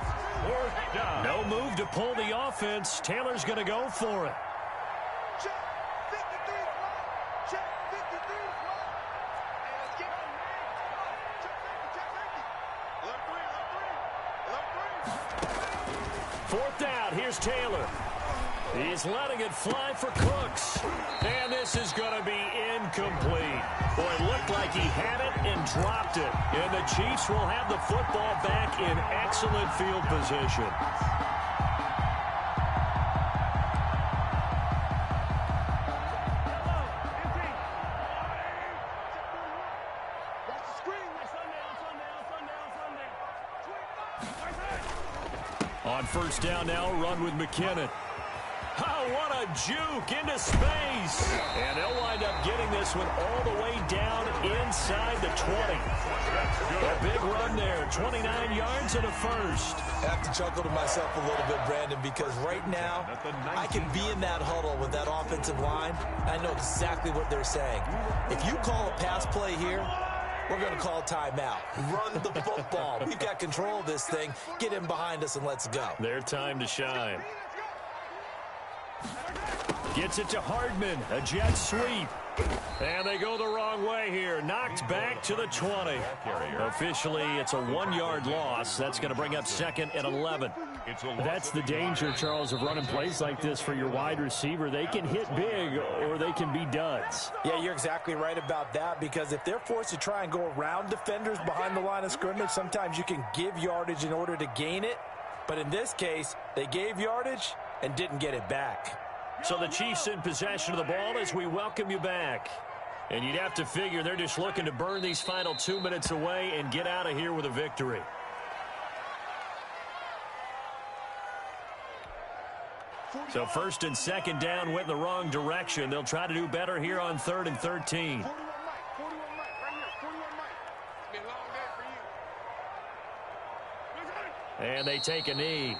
4th down. No move to pull the offense. Taylor's going to go for it. Check 53 is right. Check 53 is right. And let's get on check 50. 4th down. Here's Taylor. He's letting it fly for Cooks. And this is going to be incomplete. Boy, it looked like he had it and dropped it. And the Chiefs will have the football back in excellent field position. On 1st down now, run with McKinnon. Oh, what a juke into space. And they'll wind up getting this one all the way down inside the 20. A big run there, 29 yards and a first. I have to chuckle to myself a little bit, Brandon, because right now I can be in that huddle with that offensive line. I know exactly what they're saying. If you call a pass play here, we're going to call timeout. Run the football. We've got control of this thing. Get in behind us and let's go. Their time to shine. Gets it to Hardman, a jet sweep. And they go the wrong way here. Knocked back to the 20. Officially, it's a 1-yard loss. That's going to bring up 2nd and 11. That's the danger, Charles, of running plays like this for your wide receiver. They can hit big or they can be duds. Yeah, you're exactly right about that, because if they're forced to try and go around defenders behind the line of scrimmage, sometimes you can give yardage in order to gain it. But in this case, they gave yardage and didn't get it back. So the Chiefs in possession of the ball as we welcome you back. And you'd have to figure they're just looking to burn these final 2 minutes away and get out of here with a victory. So first and second down went in the wrong direction. They'll try to do better here on 3rd and 13. 41 Mike, right here, 41 Mike. It's been a long day for you. And they take a knee.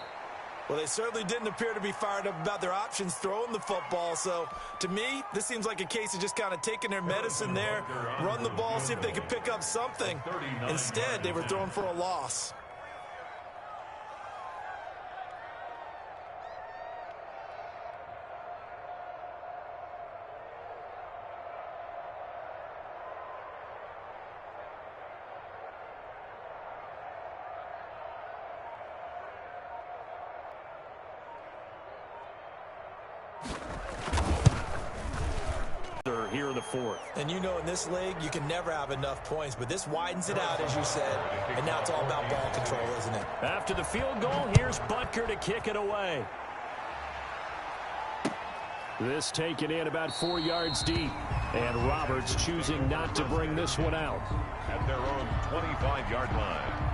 Well, they certainly didn't appear to be fired up about their options throwing the football. So, to me, this seems like a case of just kind of taking their medicine there, run the ball, see if they could pick up something. Instead, they were throwing for a loss. Here in the 4th. And you know in this league, you can never have enough points, but this widens it out, as you said, and now it's all about ball control, isn't it? After the field goal, here's Butker to kick it away. This taken in about 4 yards deep. And Roberts choosing not to bring this one out. At their own 25-yard line.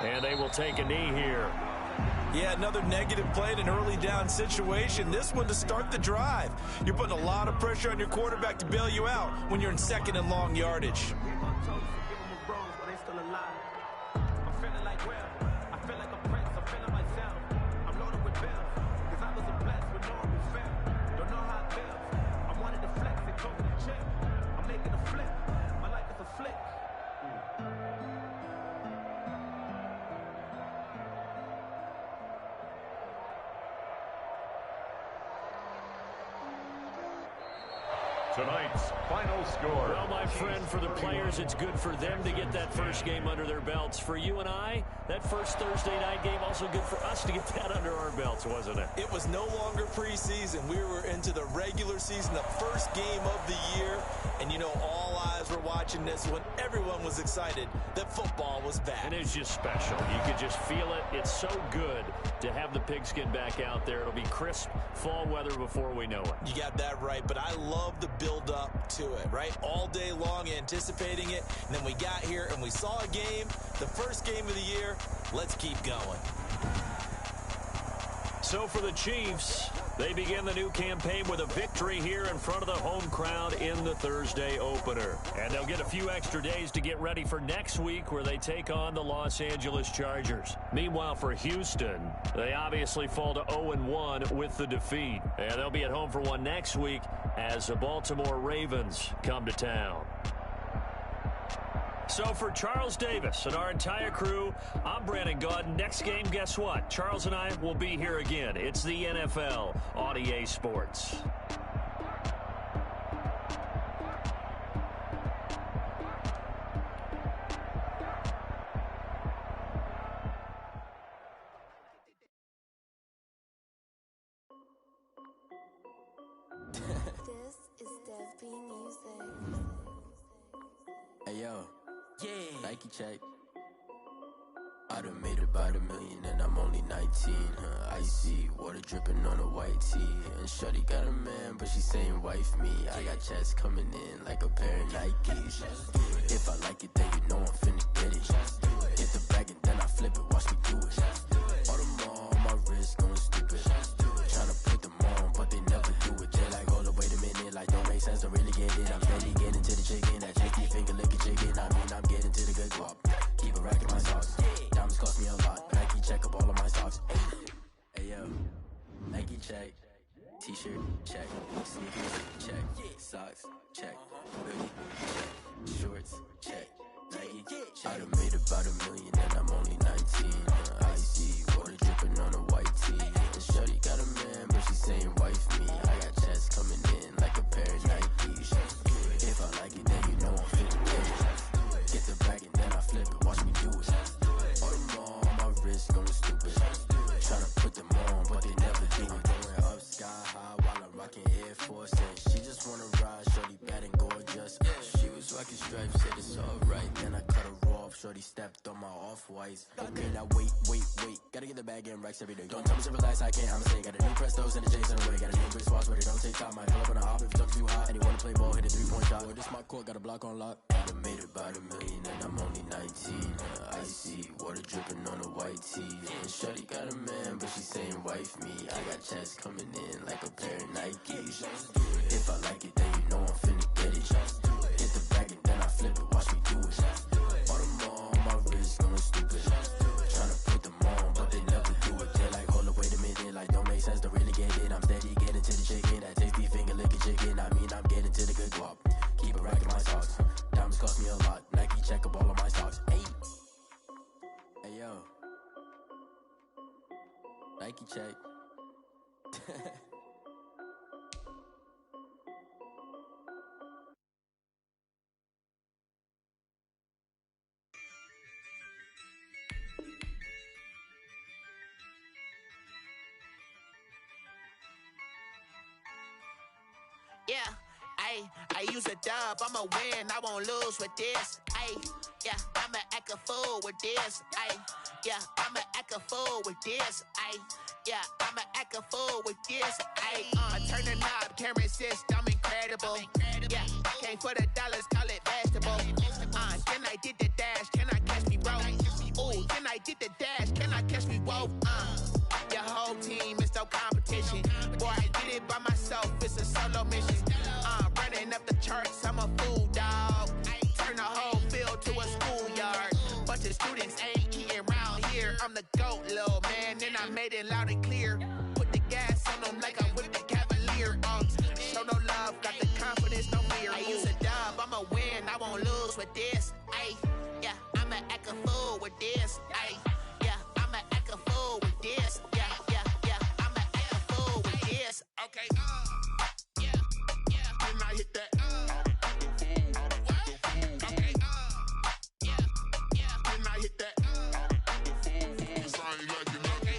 And they will take a knee here. Yeah, another negative play in an early down situation. This one to start the drive. You're putting a lot of pressure on your quarterback to bail you out when you're in 2nd and long yardage. Tonight's final score. Well, my friend, for the players, it's good for them to get that first game under their belts. For you and I, that first Thursday night game, also good for us to get that under our belts, wasn't it? It was no longer preseason. We were into the regular season, the first game of the year. And, you know, all eyes were watching this when everyone was excited that football was back. And it's just special. You could just feel it. It's so good to have the pigskin back out there. It'll be crisp fall weather before we know it. You got that right, but I love the build-up to it, right? All day long anticipating it, and then we got here and we saw a game, the first game of the year. Let's keep going. So for the Chiefs, they begin the new campaign with a victory here in front of the home crowd in the Thursday opener. And they'll get a few extra days to get ready for next week where they take on the Los Angeles Chargers. Meanwhile, for Houston, they obviously fall to 0-1 with the defeat. And they'll be at home for one next week as the Baltimore Ravens come to town. So for Charles Davis and our entire crew, I'm Brandon Gaudin. Next game, guess what? Charles and I will be here again. It's the NFL on EA Sports. This is Dev B Music. Hey yo, yeah, Nike check. I done made about $1 million and I'm only 19, huh? Icy, water dripping on a white tee. And shorty got a man, but she saying wife me. I got checks coming in like a pair of Nikes. If I like it, then you know I'm finna get it. Hit the bag and then I flip it, watch me do it. All the more on my wrist going stupid. Tryna put them on, but they never do it. They like, hold up, wait a minute, like don't make sense, don't really get it. I'm steady getting to the chicken, that chicky finger licking chicken. I mean, I'm getting to the good guap. Keep a rack in my socks. Diamonds cost me a lot. Nike check up all of my socks. Hey yo, Nike check. T-shirt, check. Sneakers, check. Socks, check. Hoodie, check. Shorts, check. Nike, check. I done made about $1 million and I'm only 19. Icy, water dripping on a white tee. And shorty got a man, but she saying wife me. I got checks coming in like a pair of Nikes. If I like it, then you know I'm finna get it. Get the bag and then I flip it, watch me do it. All them all on my wrist going stupid. Tryna put them on, but they never do it. Going up sky high while I'm rocking Air Force. And she just wanna ride, shorty bad and gorgeous. She was rocking stripes, said it's alright. Then I cut her off, shorty stepped on my off-whites. Okay, now wait. Gotta get the bag and racks every day. Don't tell me to relax, I can't, I'ma say. Got a new Prestos and a J's in the way. Got a new wrist watch, but it don't take time. I pull up on a hop if it talks too hot. And he wanna play ball, hit a 3-point shot. Well, this my court, got a block on lock. I done made about $1 million and I'm only 19. Icy, water dripping on a white tee. And shorty got a man, but she saying wife me. I got checks coming in like a pair of Nikes. If I like it, then you know I'm finna get it. Hit the bag and then I flip it, watch me do it. All them all on my wrist going stupid. Tryna put them on, but they never do it. They're like, hold up, wait a minute, like don't make sense, don't really get it. I'm steady getting to the chicken, that tasty finger licking chicken. I mean, I'm getting to the good guap. Keep it racking my socks. Diamonds cost me a lot. Nike check up all of my stocks. Hey yo, Nike check. Yeah, I use a dub, I'ma win, I won't lose with this. Yeah, I'ma act a fool with this. Yeah, I'ma act a fool with this. Yeah, I'ma act a fool with this. I turn the knob, can't resist, I'm incredible. Yeah, came for the dollars, call it vegetable. Then I did the dash, can I catch me, bro? Ooh, then I did the dash, can I catch me, whoa? Your whole team is no competition. Boy, I did it by myself, it's a solo mission. Running up the charts, I'm a fool, dog. Turn the whole field to a schoolyard. Bunch of students ain't eating round here. I'm the GOAT, little man, and I made it loud and clear. Put the gas on them like I'm with the Cavalier. Show no love, got the confidence, no fear. I use a dub, I'ma win, I won't lose with this. Yeah, I'ma act a fool with this. Yeah, I'ma act a fool with this. Yeah, I'ma act a fool with this. Okay, yeah, then I hit that. Okay, yeah, then I hit that. Sorry, like you know. Okay,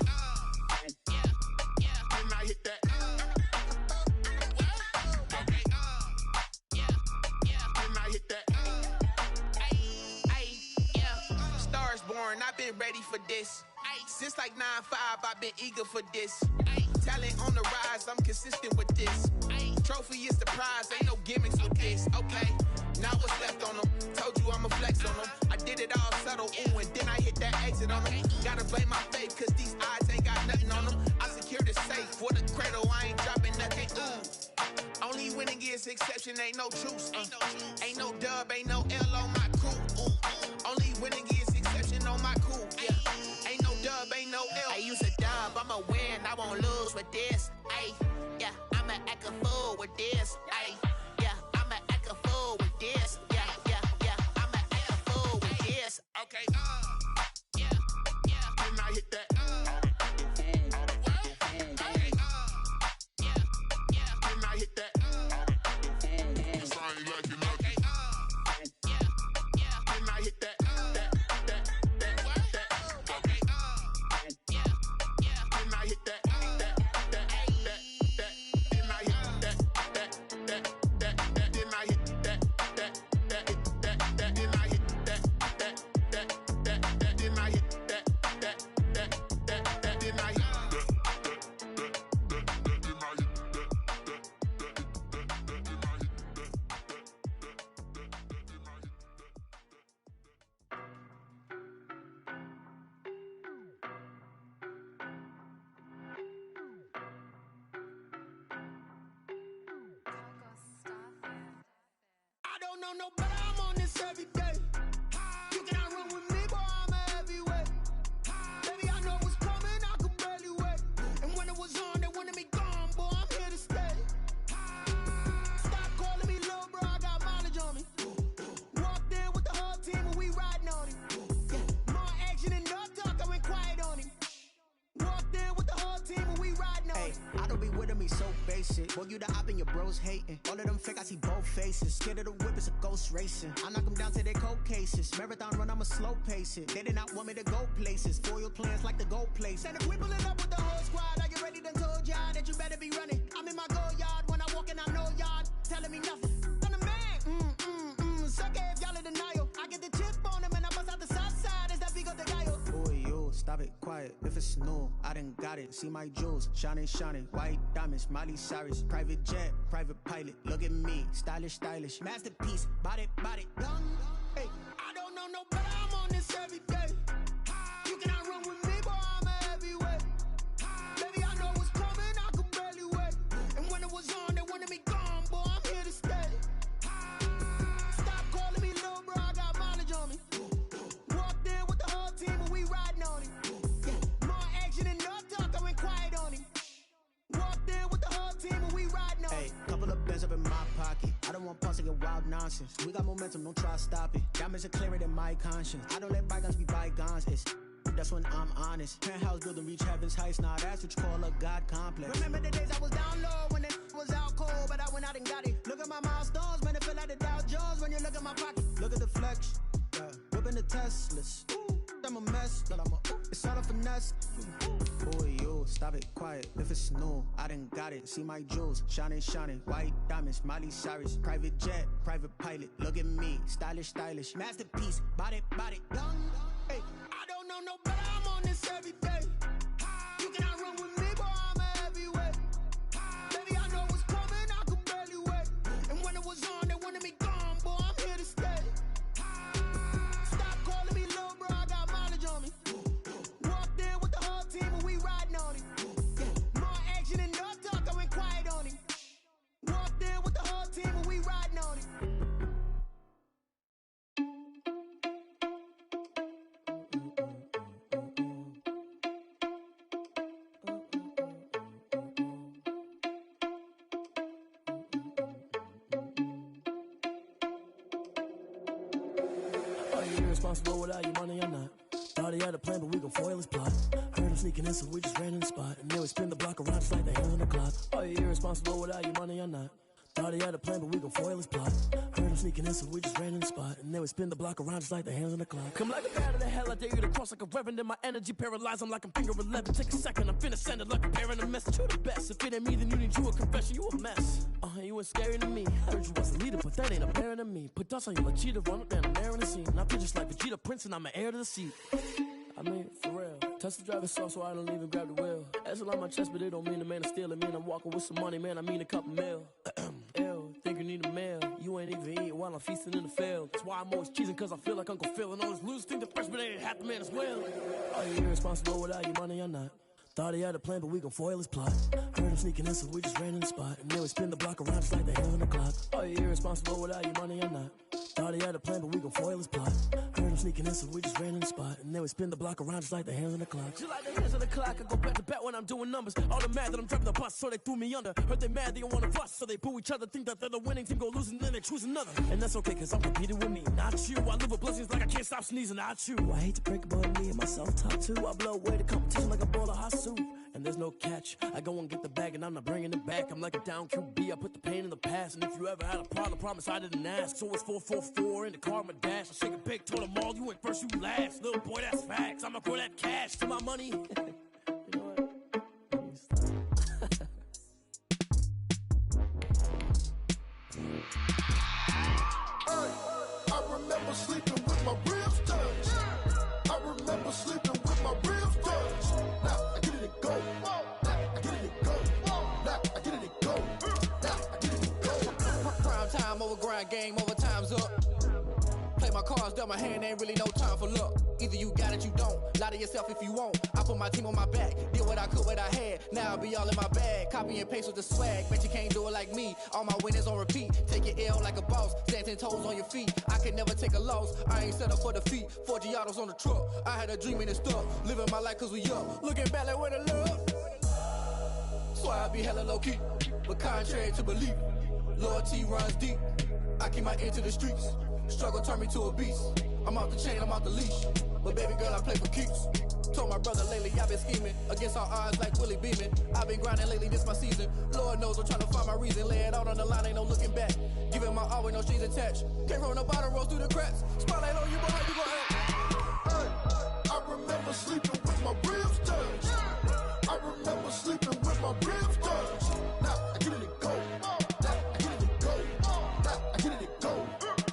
yeah, then I hit that. Okay, yeah, then I hit that. Yeah, stars born, I've been ready for this. Since like 9-5, I've been eager for this. Talent on the rise, I'm consistent with this. Trophy is the prize, ain't no gimmicks with this. Okay, now what's left on them? Told you I'ma flex on them. I did it all subtle, ooh, and then I hit that exit on them. Gotta blame my faith, cause these eyes ain't got nothing on them. I secured the safe for the cradle, I ain't dropping nothing, ooh. Only winning is exception, ain't no truce. Ain't no dub, ain't no L on my crew. Only winning is exception on my crew. Yeah, ain't no dub, ain't no L. I use a dub, I'ma win, I won't lose with this. Yeah, I'ma act a fool with this. Yeah, I'ma act a fool with this. Yeah, I'ma act a fool with this. Okay, yeah, then I hit that. Okay, yeah, then I hit that. Sorry, like you know. Okay, yeah, then I hit that. Okay, yeah, then I hit that. No better, I'm on this every day. You cannot run with me, boy, I'm a heavyweight. Baby, I know what's coming, I could barely wait. And when it was on, they wanted me gone, boy, I'm here to I don't be with me so basic. Boy, you the op and your bros hating. All of them fake, I see both faces. Scared of the whip, it's a ghost racing. I knock them down to their cold cases. Marathon run, I'ma slow pace it. They did not want me to go places. Foil plans like the go place. And if we pulling up with the whole squad, are you ready? Done told y'all that you better be running. I'm in my go yard. When I walk in, I know y'all telling me nothing. I'm the man. Suck it if y'all in denial. I get the chip on them and I bust out the south side. Is that Vigo de Gallo? Boy, yo, stop it, quiet. If it's new, I done got it. See my jewels, shining, shining. White diamonds, Miley Cyrus. Private jet, private pilot. Look at me, stylish, stylish. Masterpiece, body, young. Hey, I don't know no better. I'm on this every day. You cannot run with me, boy. I'm a heavyweight. Baby, I know what's coming. I could barely wait. And when it was on, they wanted me gone, boy. I'm here to stay. Stop calling me little bro. I got mileage on me. Walked in with the whole team and we riding on it. Yeah, more action and no talk. I went quiet on him. Walked in with the whole team and we riding on it. Hey, couple of bands up in my pocket. I don't want pause to get wild nonsense. We got momentum, don't try to stop it. Diamonds are clearer than my conscience. I don't let bygones be bygones. That's when I'm honest. Penthouse building, reach heaven's heights. Nah, that's what you call a God complex. Remember the days I was down low when it was out cold, but I went out and got it. Look at my milestones, man, it feel like the Dow Jones when you look at my pocket. Look at the flex, yeah. Whipping the Teslas. I'm a mess, but it's all a finesse. Boy, yo, stop it, quiet. If it's new, I done got it. See my jewels, shining, shining. White diamonds, Miley Cyrus. Private jet, private pilot. Look at me, stylish, stylish. Masterpiece, body, young. Hey, I don't know no better. I'm on this every day. You cannot run with me, boy. I'm a heavyweight. Baby, I know what's coming. I could barely wait. And when it was on, they wanted me gone, boy. I'm here to stay. Stop calling me little bro. I got mileage on me. Walked in with the whole team and we riding on it. Yeah, more action and no talk. I went quiet on him. Walked in with the whole team and we riding on it. Are you irresponsible without your money or not? Thought he had a plan, but we gon' foil his plot. Heard him sneaking in, so we just ran in the spot. And then we spin the block around just like the hands on the clock. Are you irresponsible without your money or not? Thought he had a plan, but we gon' foil his plot. Heard him sneaking in, so we just ran in the spot. And then we spin the block around just like the hands on the clock. Come like a bat of the hell, I dare you to cross like a reverend. In my energy paralyzed, I'm like I'm finger 11. Take a second, I'm finna send it like a parent a message. You the best, if it ain't me, then you need you a confession. You a mess, you ain't scary to me. Heard you was a leader, but that ain't apparent to me. Put dust on you like cheetah, run up down the air in the scene. I feel just like Vegeta Prince and I'm an heir to the seat. I mean, for real. Touch the driver's soft so I don't even grab the wheel. That's on my chest, but it don't mean the man is stealing. Man, I'm walking with some money, man, I mean a couple mil. Ew, think you need a meal. You ain't even eating while I'm feasting in the field. That's why I'm always cheesing, cause I feel like Uncle Phil. And all those losers think the freshman ain't half the man as well. Are you irresponsible without your money or not? Thought he had a plan, but we gon' foil his plot. Heard him sneaking in, so we just ran in the spot. And then we spin the block around just like the hands on the clock. Are you irresponsible without your money or not? Thought he had a plan, but we gon' foil his plot. Heard him sneaking in, so we just ran in the spot. And then we spin the block around just like the hands on the clock. Just like the hands on the clock, I go back to back when I'm doing numbers. All the mad that I'm driving the bus, so they threw me under. Heard they mad, they don't wanna bust, so they boo each other. Think that they're the winning team, go losing, then they choose another. And that's okay, cause I'm competing with me, not you. I live with blessings like I can't stop sneezing, not you. I hate to break it, but me and myself top too. I blow away the competition like a bowl of hot soup. And there's no catch. I go and get the bag and I'm not bringing it back. I'm like a down QB, I put the pain in the past. And if you ever had a problem, promise I didn't ask. So it's 444 in the car, my dash. I shake a big, told them all, you ain't first, you last. Little boy, that's facts. I'ma grow that cash to my money. You know what? I remember sleeping with my ribs touched. I remember sleeping with my ribs touched. Now I get it and go. Now I get it and go. Now I get it and go. Now I get it and go. Prime time over grind game, over time's up. Play my cards, dealt my hand, ain't really no time for luck. Either you got it, you don't. Lie to yourself if you won't. I put my team on my back, did what I could, what I had. Now I be all in my bag, copy and paste with the swag. Bet you can't do it like me. All my winners on repeat. Take your L like a boss, stand 10 toes on your feet. I can never take a loss. I ain't set up for defeat. 4 Giottos on the truck. I had a dream and it's stuck. Living my life cause we up. Looking back like where the love. So I be hella low key, but contrary to belief, loyalty runs deep. I keep my ear to the streets. Struggle turned me to a beast. I'm off the chain, I'm off the leash. But baby girl, I play for keeps. Told my brother lately I've been scheming against all odds like Willie Beeman. I've been grinding lately, this my season. Lord knows I'm trying to find my reason. Lay it out on the line, ain't no looking back. Giving my all with no strings attached. Came from the bottom, rose through the cracks. Spotlight on you, boy, how you gon' act? I remember sleeping with my ribs touched. I remember sleeping with my ribs touched. Now I get it go. Now I get it go. Now I get it go.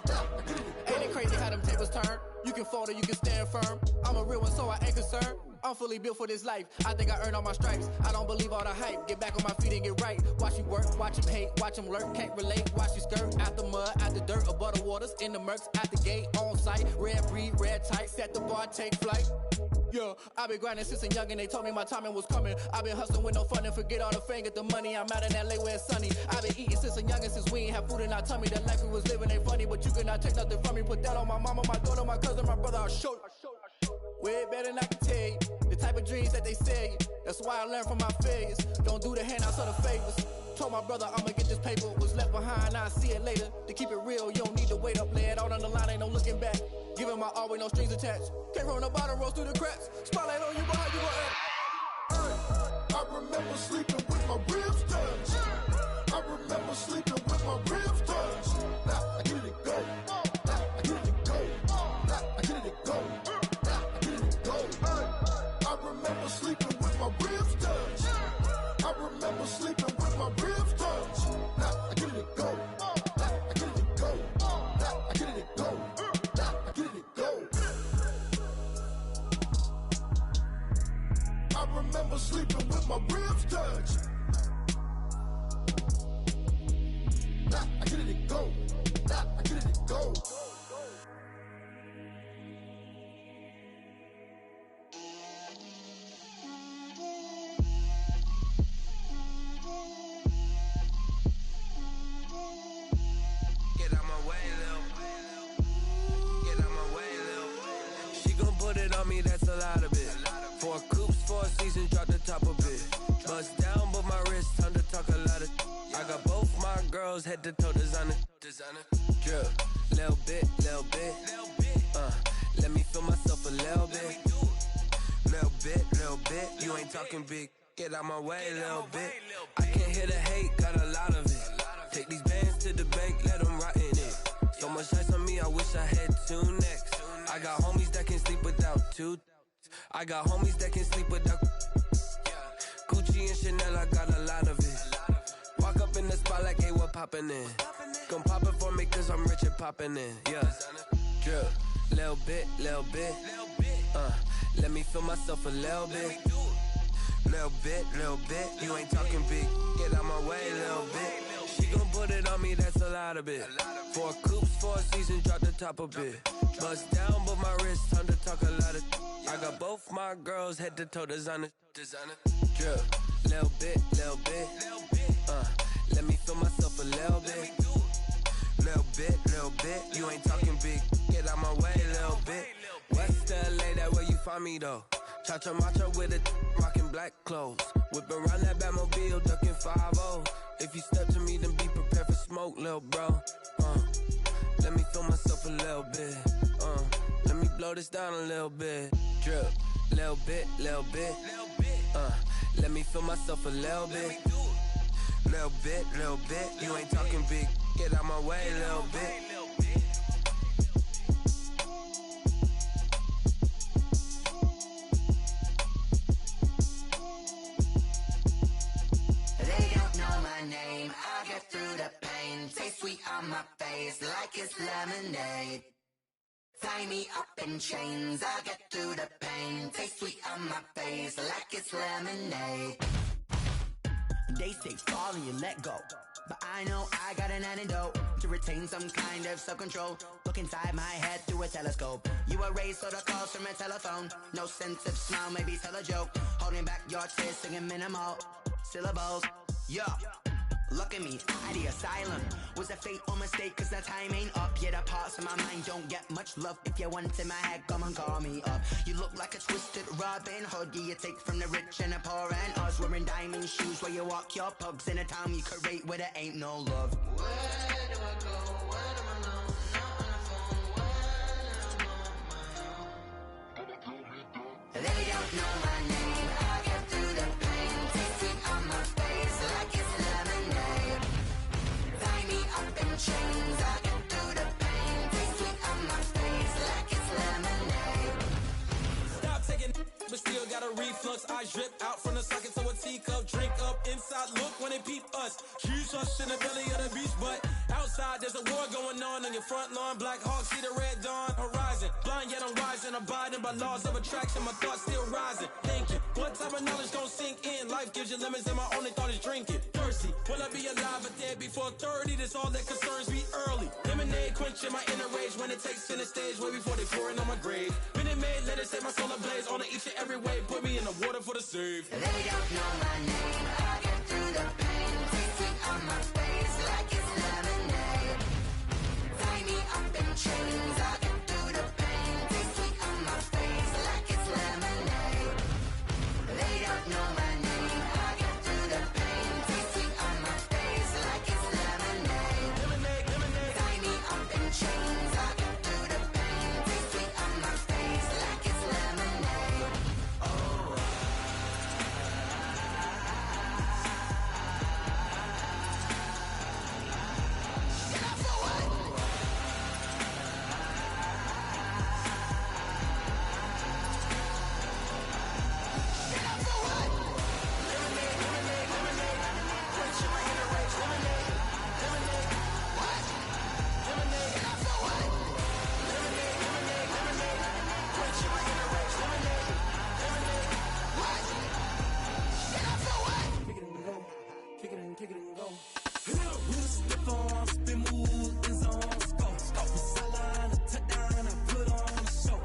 Now I get it go. Ain't it crazy how them tables turn? You can fold or you can stand firm. I'm a real one, so I ain't concerned. I'm fully built for this life. I think I earned all my stripes. I don't believe all the hype. Get back on my feet and get right. Watch you work, watch him hate, watch him lurk. Can't relate, watch you skirt. Out the mud, out the dirt, above the waters, in the murks, out the gate, on site. Red breed, red tight, set the bar, take flight. Yeah, I been grinding since a young and they told me my timing was coming. I been hustling with no fun and forget all the fame, get the money. I'm out in LA where it's sunny. I been eating since a young and since we ain't have food in our tummy. The life we was living ain't funny, but you cannot take nothing from me. Put that on my mama, my daughter, my cousin, my brother, I'll show you. Way better than I can tell you. The type of dreams that they sell you. That's why I learned from my failures. Don't do the handouts or the favors. Told my brother I'ma get this paper. Was left behind, I'll see it later. To keep it real, you don't need to wait up. Lay it out on the line, ain't no looking back. Giving my all with no strings attached. Came from the bottom, rose through the cracks. Spotlight on you, boy, how you gon' act? I remember sleeping with my ribs touched. I remember sleeping with my ribs touched. Now I get it go. Now I get it go. Now I get it go. Now I get it go. I remember sleeping with my ribs touched. I remember sleeping with my ribs touched. Now I get it go. Now I get it go. Now I get it go. Now I get it go. I remember sleeping with my ribs touched. Now I get it go. Now I get it go. Get out my way, Lil. Get out my way, Lil. She gon' put it on me, that's a lot of it. 4 coops, 4 seasons, drop the top a bit. Bust down, but my wrist, time to talk a lot of. I got both my girls, head to toe designer. Drip, little bit, little bit. Let me feel myself a little bit. Little bit. You ain't talking big. Get out my way, little bit. I can't hear the hate, got a lot of it. Take these bands to the bank, let them rot in it. So much ice on me, I wish I had 2 necks. I got homies that can sleep without 2. I got homies that can sleep without. Gucci and Chanel, I got a lot of it. Walk up in the spot like, hey, what poppin' in? Gon' pop it for me, cause I'm rich and poppin' in. Yeah. Drip, little bit, little bit. Let me feel myself a little bit. Little bit. You ain't talking big. Get out my way, little bit. She gon' put it on me, that's a lot of it. 4 coops, 4 seasons, drop the top a bit. Bust down, but my wrist, time to talk a lot of. I got both my girls, head to toe designer. Drip, little bit. Let me feel myself a little bit. Little bit. You ain't talking big. Get out my way, little bit. West LA, that where you find me though. Cha-cha macha with a rockin' black clothes. Whip around that Batmobile, ducking 5-0. If you step to me, then be prepared for smoke, lil' bro. Let me feel myself a little bit. Let me blow this down a little bit. Drip, little bit. Let me feel myself a little bit. Little bit. You ain't talking big. Get out my way, little bit. They don't know my name, I'll get through the pain. Taste sweet on my face like it's lemonade. Tie me up in chains, I'll get through the pain. Taste sweet on my face like it's lemonade. They say fall and you let go, but I know I got an antidote to retain some kind of self-control. Look inside my head through a telescope. You erase all the calls from a telephone. No sense of smile, maybe tell a joke. Holding back your tears, singing minimal syllables. Yo, look at me, at the asylum. Was a fate or mistake, cause the time ain't up. Yet the parts of my mind don't get much love. If you want in my head, come and call me up. You look like a twisted Robin Hood. You take from the rich and the poor and us. Wearing diamond shoes where you walk your pugs in a town you create where there ain't no love. Where do I go? Where do I know? Not on the phone, when I'm on my own. They don't drip out from the socket to a teacup. Drink up inside, look when they peep us. Choose us in the belly of the beach, but outside there's a war going on your front lawn. Black Hawk, see the red dawn horizon. Blind yet I'm rising, abiding by laws of attraction. My thoughts still rising, thinking what type of knowledge don't sink in? Life gives you lemons and my only thought is drinking. Thirsty, will I be alive or dead before 30? That's all that concerns me early. Lemonade quenching my inner rage when it takes center stage way before they pour it on my grave. Minute Maid, let it set my soul ablaze on each and every way. Put me in the water for the save. They don't know my name, I get through the pain. Taste sweet on my face like it's lemonade. Tie me up in chains, I get through the pain. Taste sweet on my face like it's lemonade. They don't know my name, I get through the pain. Taste sweet on my face like it's lemonade. Lemonade, lemonade. Tie me up in chains, I get through the pain. Taste sweet on my face like it's lemonade. Oh. Kick it and go. With a stiff arm, spin move, in zone, go. From sideline to touchdown, I put on a show.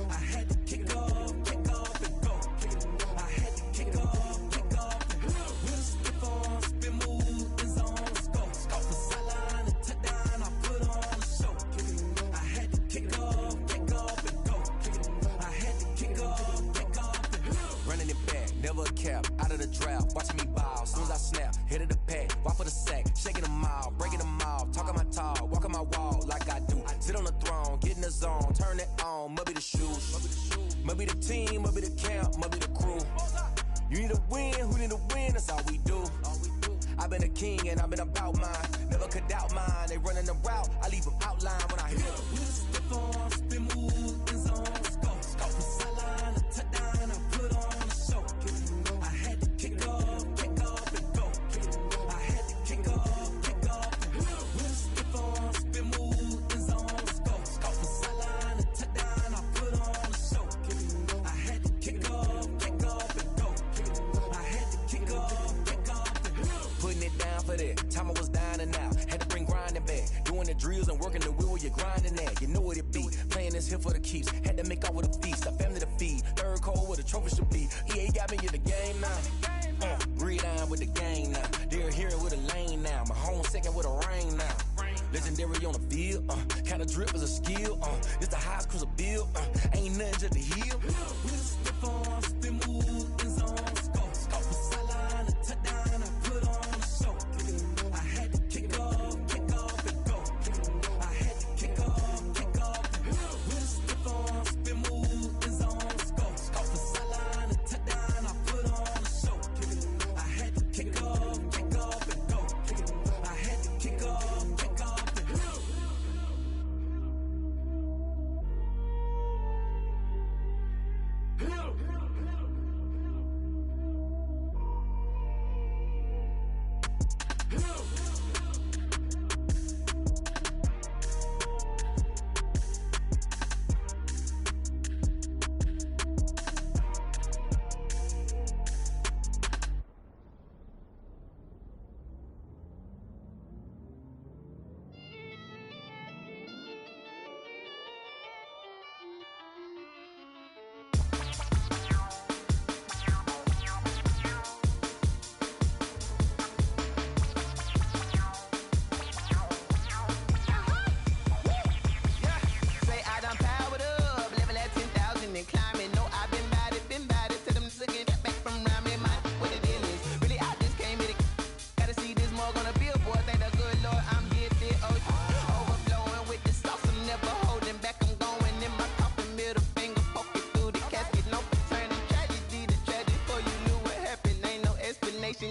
I had to kick off and go. I had to kick off and go. With a stiff arm, spin move, in zone, go. From sideline to touchdown, I put on a show. I had to kick off and go. I had to kick off and go. Running it back, never a cap, out of the draft, watching me ball, soon as I snap, hit of the pack, walk for the sack, shaking them all, breaking them all, talking my talk, walking my wall like I do, sit on the throne, get in the zone, turn it on, must be the shoes, must be the team, must be the camp, must be the crew, you need a win, who need a win, that's all we do, I've been a king and I've been about mine, never could doubt mine, they running the route, I leave them outline when I hit them. With a stiff arm, spin move, in zone, go. From sideline to touchdown, I put on a show. I had to kick off and go. I had to kick off and go. With a stiff arm, spin move, in zone, go. From sideline to touchdown, I put on a show. I had to kick off and go. I had to kick off and go. Putting it down for that. Time I was down and out. Had to bring grinding back. Doing the drills and working the wheel where you're grinding at. You know what it be. Playing this here for the keeps. Had to make off with a feast. A family to feed. Third cold where the trophy should be. EA got me in the game now. Breed on with the game now. They're here with a lane now. My home second with a rain now. Legendary on the field. Kind of drip is a skill. It's the highest cruiser bill. Ain't nothing just to heal. With a stiff arm, spin move, in zone, go. From sideline to touchdown, I put on a show. I had to kick off and go. I had to kick off and go. With a stiff arm, spin move, in zone, go. From sideline to touchdown, I put on a show. I had to kick off and go. I had to kick off and go.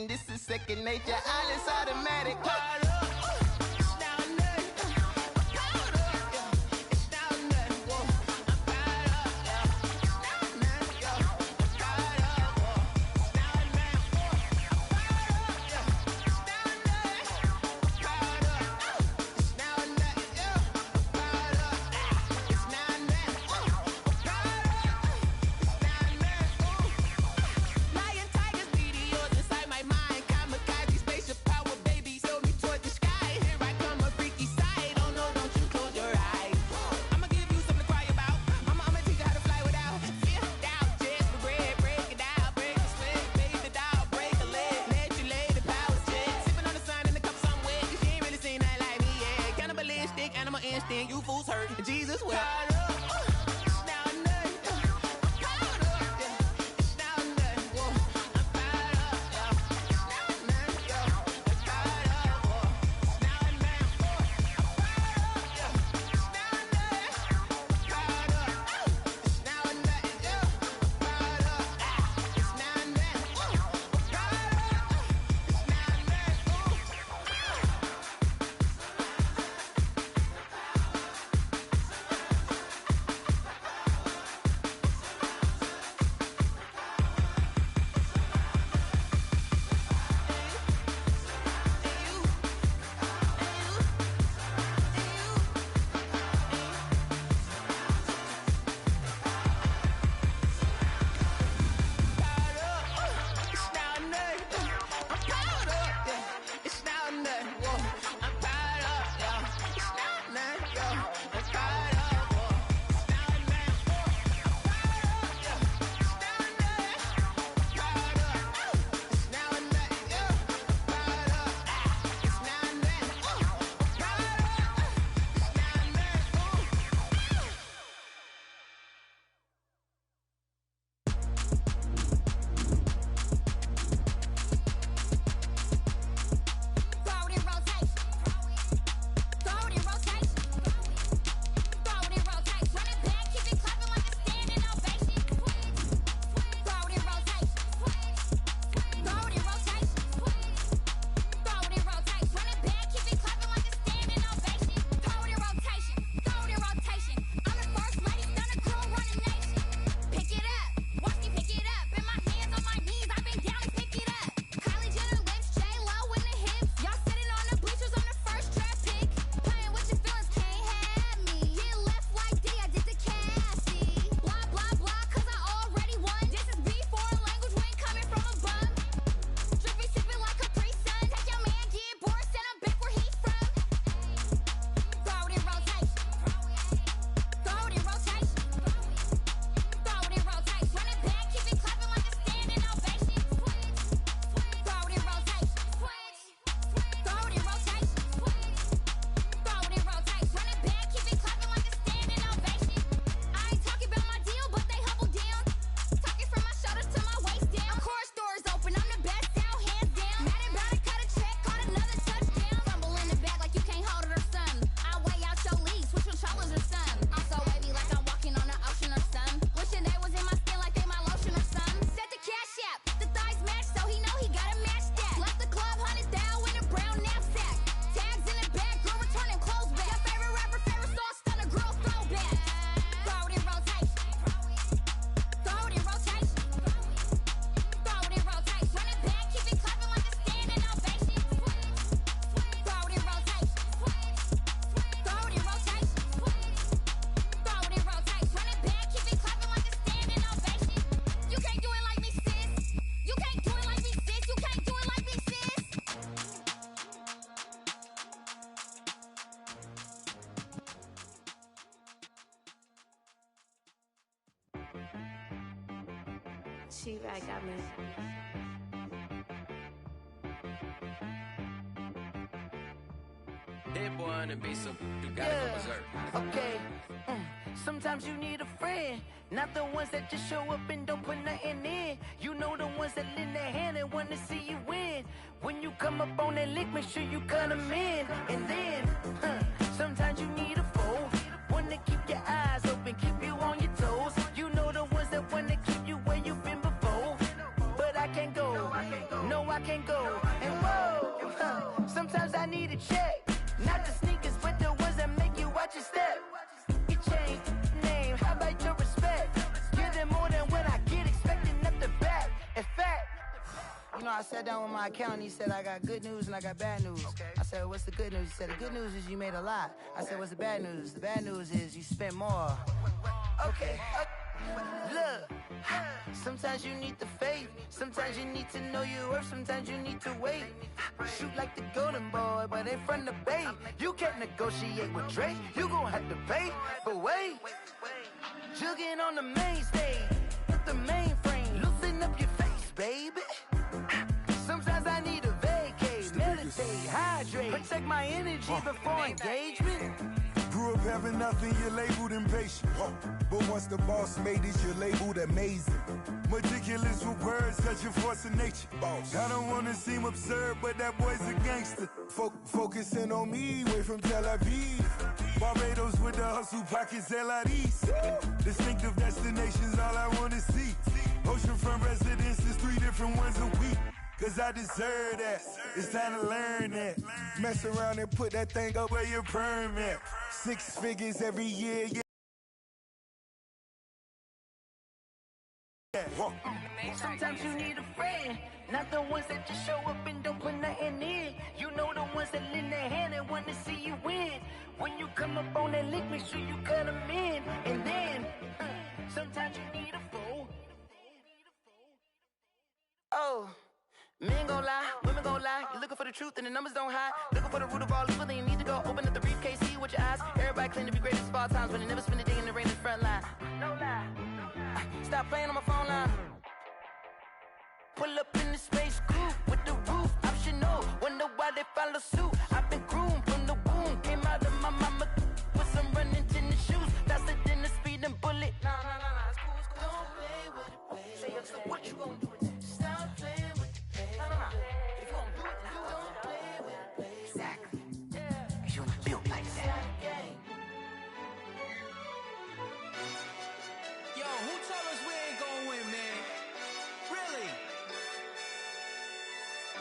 This is second nature, all is automatic. T-Rack got me. Hit one and be so you gotta go berserk. Okay. Sometimes you need a friend, not the ones that just show up and don't put nothing in. You know the ones that lend their hand and want to see you win. When you come up on that lick, make sure you cut them in. And then, sometimes you need a foe, one to keep your eyes open, keep you on your toes. You know the ones that want to keep you where you've been before. But I can't go, no I can't go. And whoa, sometimes I need a check. Not the sneakers, but the ones that make you watch your step. You change name, how about your respect? Give them more than what I get, expecting nothing back. In fact, you know, I sat down with my accountant, he said, I got good news and I got bad news. I said, what's the good news? He said, the good news is you made a lot. I said, what's the bad news? The bad news is you spent more. Okay. Look, sometimes you need the faith, sometimes you need to know your worth, sometimes you need to wait. Shoot like the golden boy, but ain't from the bay. You can't negotiate with Drake, you gon' have to pay. But wait, jugging on the main stage, with the mainframe, loosen up your face, baby. Sometimes I need a vacate, meditate, hydrate, protect my energy before engagement. Grew up having nothing, you're labeled impatient. But once the boss made it, you're labeled amazing. Meticulous with words, such a force of nature. I don't wanna seem absurd, but that boy's a gangster. Focusing on me, way from Tel Aviv. Barbados with the hustle pockets, LIDs. Distinctive destinations, all I wanna see. Oceanfront residences, 3 different ones a week. Cause I deserve that, it's time to learn that. Mess around and put that thing up where your permit. 6 figures every year, yeah. Sometimes you need a friend, not the ones that just show up and don't put nothing in. You know the ones that lend their hand and want to see you win. When you come up on that lick, make sure you cut them in. And then, sometimes you need a foe. Oh. Men gon' lie, women gon' lie. You're looking for the truth and the numbers don't hide. Looking for the root of all evil, then you need to go open up the briefcase, see with your eyes. Everybody claim to be great at all times, but they never spend a day in the rain in the front line. No lie. Stop playing on my phone line. Pull up in the space coupe with the roof optional. Wonder why they follow suit. I've been groomed from the womb. Came out of my mama with some running tennis shoes. Faster than the speeding bullet. Nah, it's cool, it's cool. Don't play with it, play. Say so what you gon' do? Stop playing. If you don't do it, then you don't play with it. Exactly. Cause you ain't built like that. Yo, who told us we ain't gonna win, man? Really?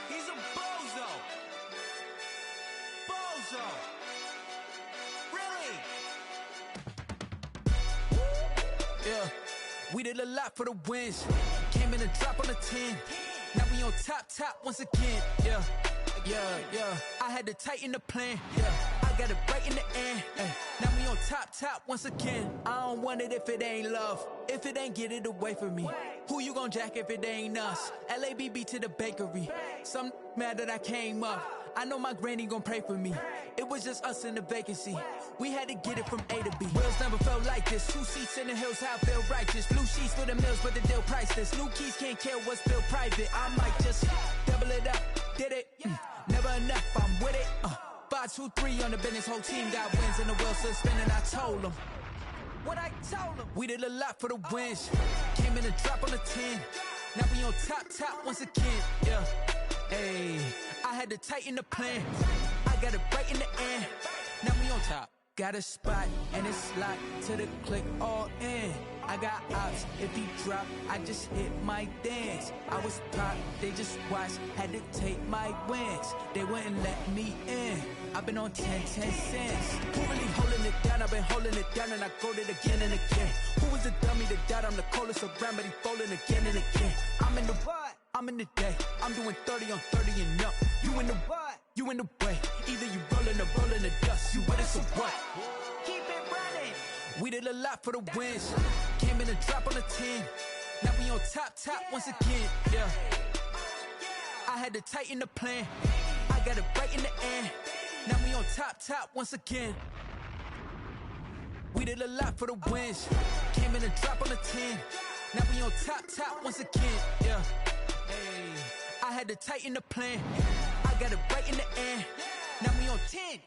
He's a bozo. Bozo. Really? Yeah, we did a lot for the wins. Came in and drop on the 10. Now we on top once again, yeah. I had to tighten the plan, yeah. I got it right in the end, now we on top once again. I don't want it if it ain't love, if it ain't get it away from me. Who you gon' jack if it ain't us? LABB to the bakery. Some mad that I came up. I know my granny gon' pray for me. It was just us in the vacancy. We had to get it from A to B. Wheels never felt like this. 2 seats in the hills, how I feel righteous. Blue sheets for the mills, but the deal priceless. New keys can't care what's built private. I might just double it up. Did it? Never enough, I'm with it. 5, 2, 3 on the business. Whole team got wins and the wheels still spinning. I told them what I told them. We did a lot for the wins. Came in and drop on the 10. Now we on top once again, yeah. Hey, I had to tighten the plan. I got it right in the end. Now we on top. Got a spot and it's locked to the click all in. I got ops, if he drop, I just hit my dance. I was top, they just watched, had to take my wins. They wouldn't let me in. I've been on 10 cents. Who really holding it down? I've been holding it down and I go it again and again. Who was the dummy that doubt? I'm the coldest around, but he folding again and again. I'm in the what? I'm in the day. I'm doing 30 on 30 and up. You in the what? You in the way. Either you rolling or rolling the dust. You with us or what? Keep it running. We did a lot for the wins. Came in and drop on the 10. Now we on top once again. Yeah. I had to tighten the plan. I got it right in the end. Now we on top once again. We did a lot for the wins. Came in and drop on the 10. Now we on top once again, yeah. Hey, I had to tighten the plan. I got it right in the end. Now we on 10.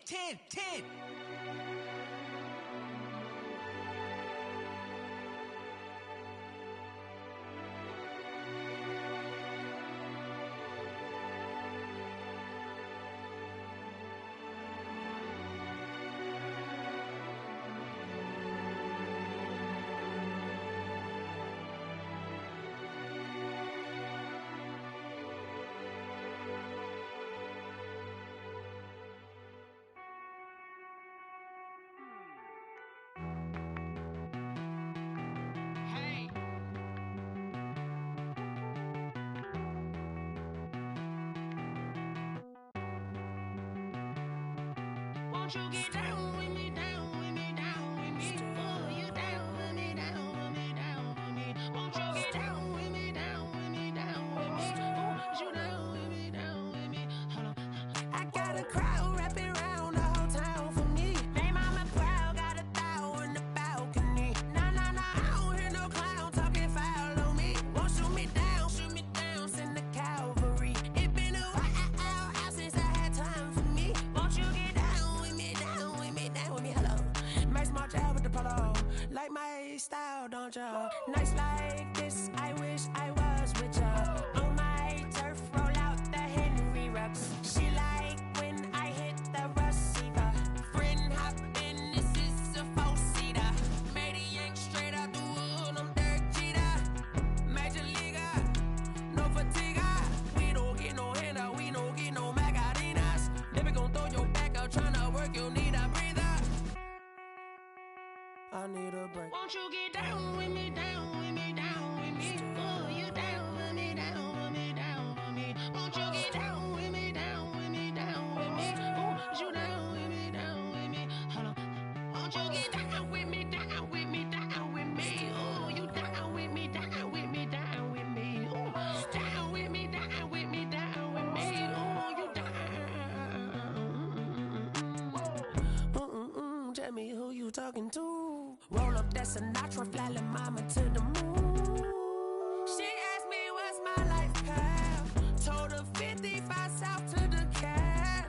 Won't you get down with me, down with me, down with me? Oh, you down with me, down with me, down with me? Won't you get down with me, down with me, down with me? Oh, you down with me, down with me? Hold on. I got a crowd wrapping around the whole town for me. Hey, mama proud, got a thou in the balcony. Nah, I don't hear no clown talking foul on me. Won't shoot me down, send the cavalry. It been a while since I had time for me. Won't you get down with me, down with me, down with me? Hello. Max March out with the polo. Like my style, don't ya? Nights like this, I wish I was with ya. On my turf, roll out the Henry Rux. She like when I hit the receiver. Friend hop in, this is a four-seater. Made a yank straight out the wood, I'm Derek Jeter. Major leaguer, no fatigue. We don't get no handout, we don't get no Macarinas. Never gon' throw your back out, tryna work, you'll need a breather. I need a break. Won't you get down with me, down with me, down with me? Oh, you down with me, down with me, down with me? Won't you get down with me, down with me, down with me? Oh, you down with me, down with me? Hold on. Won't you get down with me, down with me, down with me? Oh, you down with me, down with me, down with me? Oh, down with me, down with me, down with me? Oh, you down. Tell me who you talking to. Roll up that Sinatra, fly la mama to the moon. She asked me what's my life path. Told her 55 south to the cat.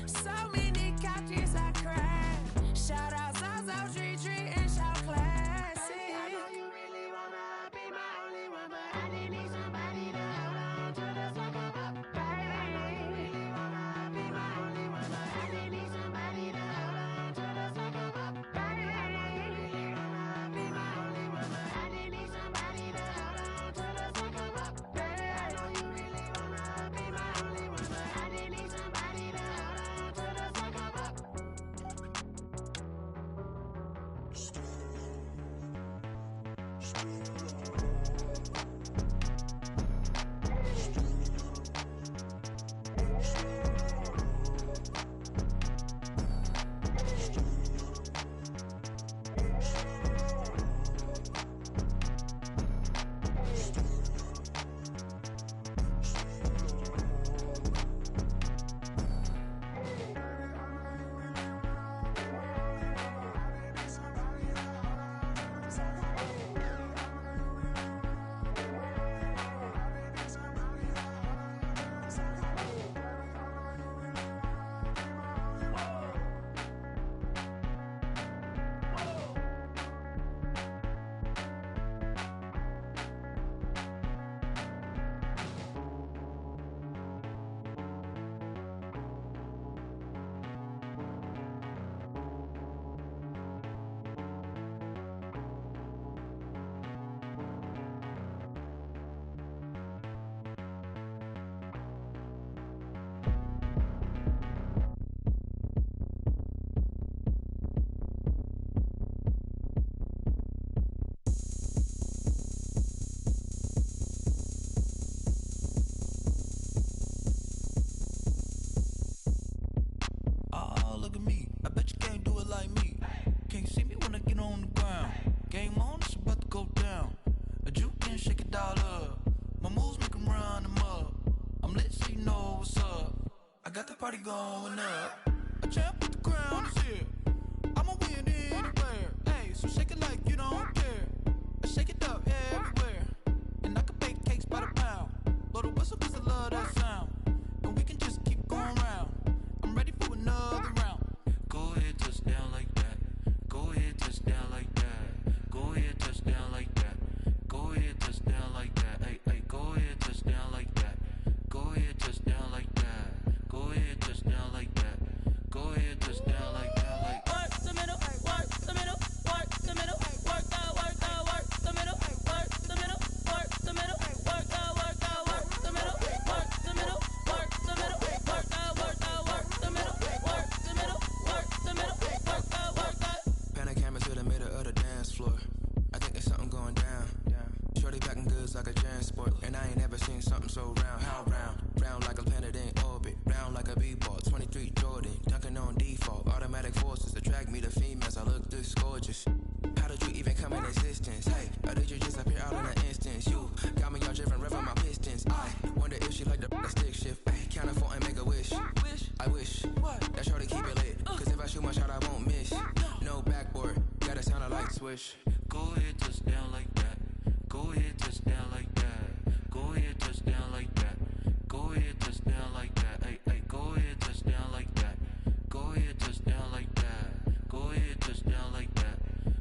So many couches I cried. Shout out Zazo, Tree, and shout classic. I know you really wanna be my only one, but I didn't need somebody to hold on to the sucker up. I know you really wanna be my only one, but I didn't need somebody to hold on to the sucker up. I know you really wanna be my only one, but I didn't need somebody to hold on to the sucker up. I know you really wanna be my only one, but I didn't need somebody to hold on to the sucker up. Oh, look at me. I bet you can't do it like me. Can't see me when I get on the ground. Game on, it's about to go down. A juke can shake it all up. My moves make 'em run them up. I'm lit so you know what's up. I got the party going up. A champ with the crown is here. I'ma win anywhere. Hey, so shake it like you don't care. Shake it up everywhere. love that sound. And we can just keep going round. I'm ready for another round. Go ahead, touchdown like that. Go ahead, touchdown like that. Go ahead, touchdown like that. Go ahead, touchdown like that. Hey, hey, go ahead, touchdown like that. Go ahead, touchdown like that. Go ahead, touchdown like that. Go ahead, touchdown like that. Like work the middle, work the middle, work the middle, work out, work out, work the middle, work the middle, work the middle, work out, work out, work the middle, work the middle, work the middle, work out, work out, work the middle, work the middle, work the middle, work out, work out. Panic camera to the middle of the dance floor. I think there's something going down. Shorty packing goods like a transport, and I ain't never seen something so round. How round? Round like a planet in orbit, round like a b-ball. 23 Jordan, dunking on default. Automatic forces attract me to females. I look this gorgeous. How did you even come in existence? Hey, or did you just appear out in an instance? You got me all driven, revving my pistons. I wonder if she like the stick shift. Hey, count it 4 and make a wish. I wish that shorty keep it lit. Cause if I shoot my shot, I won't miss. No backboard, gotta sound a light switch. go ahead, touchdown like that. Go ahead, touchdown like that. Go ahead, touchdown like that. Go ahead, touchdown like that. Hey, hey, go ahead, touchdown like that. Go ahead, touchdown like that. Go ahead, touchdown like that.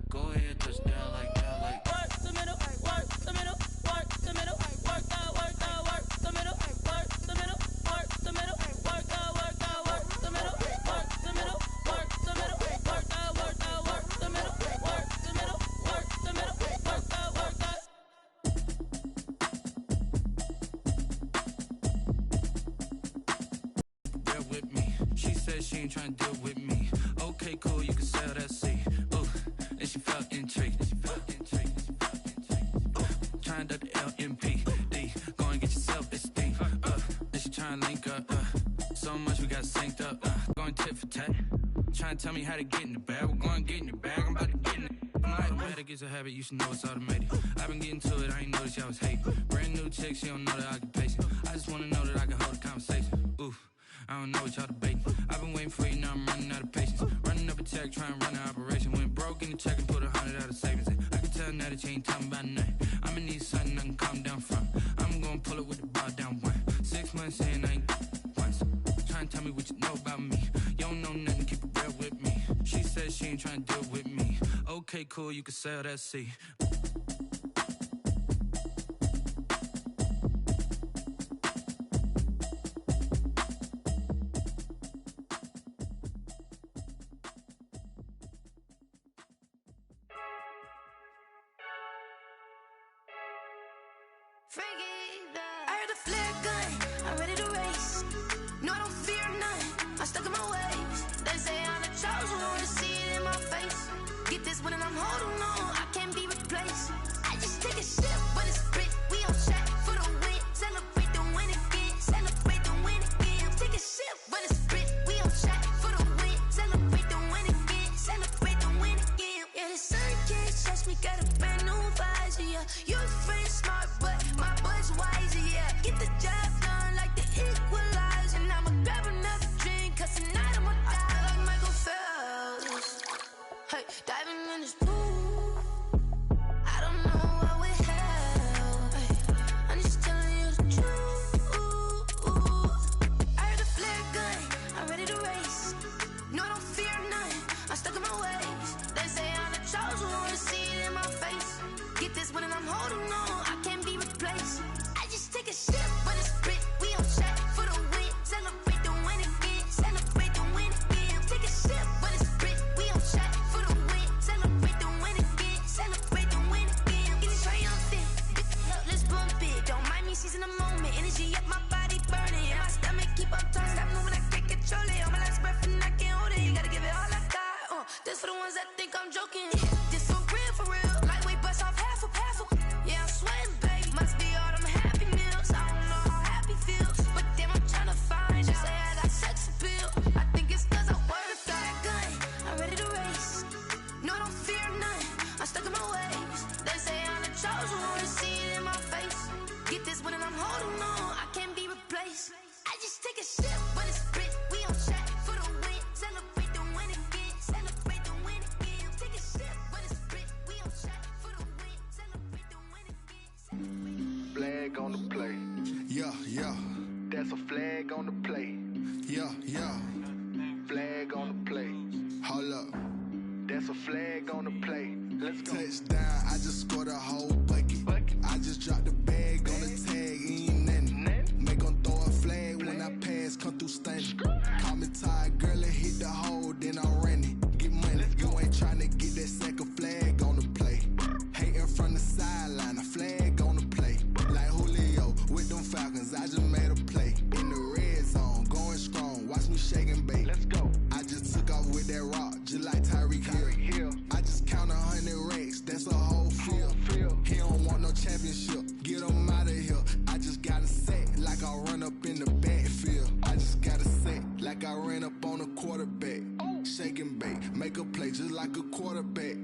Go ahead, touchdown like that. Like work the middle, work the middle, work the middle, work out, work out, work the middle, work the middle, work the middle, work out, work out, work the middle, work the middle, work the middle, work out, work out, work the middle, work the middle, work the middle, work out, work out. bear with me. She said she ain't trying to deal with me. Okay, cool, you can sell that seat. Ooh, and she felt intrigued. Trying to duck the LMP. D, go and get your self-esteem. And she trying to link up. So much we got synced up. Going tit for tat. Trying to tell me how to get in the bag. We're going to get in the bag. I'm about to get in it. I'm like, automatic is a habit, you should know it's automated. I've been getting to it, I ain't noticed y'all was hating. Brand new chick, she don't know the occupation. I just wanna know that I can hold a conversation. Ooh, I don't know what y'all debating. I've been waiting for you, now I'm running out of patience. Running up a check, trying to run an operation. Went broke in the check and put 100 out of savings in. I can tell now that you ain't talking about nothing. I'ma need something I can calm down from. I'm gonna pull it with the bar down one. 6 months in, I ain't once. Trying to tell me what you know about me. You don't know nothing, keep it real with me. She said she ain't trying to deal with me. Okay, cool, you can sell that seat. I heard the flare gun, I'm ready to race. No, I don't fear none, I'm stuck in my ways. They say I'm the chosen one, to see it in my face. Get this one and I'm holding on, I can't be replaced. I just take a sip, but it's split, we on track for the win. Celebrate the win again, celebrate the win again. Take a sip, but it's split, we on track for the win. Celebrate the win again, celebrate the win again. Yeah, the sun can't touch me, got a brand new visor, yeah. Your friend smart, but my boy's wiser, yeah. Get the job done like the equalizer. And I'ma grab another drink, cause tonight I'ma die like Michael Phelps. Hey, diving in this pool, I don't know what would help. Hey, I'm just telling you the truth. I heard the flare gun, I'm ready to race. No, I don't fear none, I'm stuck in my ways. They say I'm the chosen one, to see it in my face. Get this one and I'm holding on, I can't be replaced. I just take a sip, but it's split, we on track for the win. Celebrate the win again, celebrate the win again. Take a sip, but it's split, we on track for the win. Celebrate the win again, celebrate the win again. Get it triumphant, let's bump it. Don't mind me seizing the moment, energy up my body burning. And my stomach keep on turning, stop moving, I can't control it. On my last breath and I can't hold it, you gotta give it all I got. This for the ones that think I'm joking. This for real, lightweight bust off half a. Yeah, I'm sweating, babe, must be all them happy meals. I don't know how happy feels, but damn, I'm tryna find you. Say I got sex appeal, I think it's cause I work that gun. I'm ready to race, no, I don't fear none, I'm stuck in my ways. They say I'm the chosen one, to see it in my face. Get this one and I'm holding on, I can't be replaced. I just take a sip, but it's split, we on track for the win. Celebrate the win again, celebrate the win again. Take a sip, but it's split, we on track for the win. Celebrate the win again. Flag on the play. Yeah, yeah. flag on the play. Yeah, yeah. Flag on the play. Hold up. That's a flag on the play. Let's go. Touchdown, I just scored a whole bucket. I just dropped the bag on the tag, ain't nothing. Make 'em throw a flag when I pass, come through stunning. Call me tired, girl, and hit the hole, then I'm running. Get money, you ain't tryna get that second flag on the play. Hating from the sideline, a flag on the play. Like Julio with them Falcons, I just made a play. In the red zone, going strong, watch me shake and bake. Let's go. I just took off with that rock, just like Tyreek Hill. I just count 100 racks, that's a whole field. He don't want no championship, get him out of here. I just got a set, like I run up in the backfield. I just got a set, like I ran up on a quarterback. Shake and bake, make a play just like a quarterback.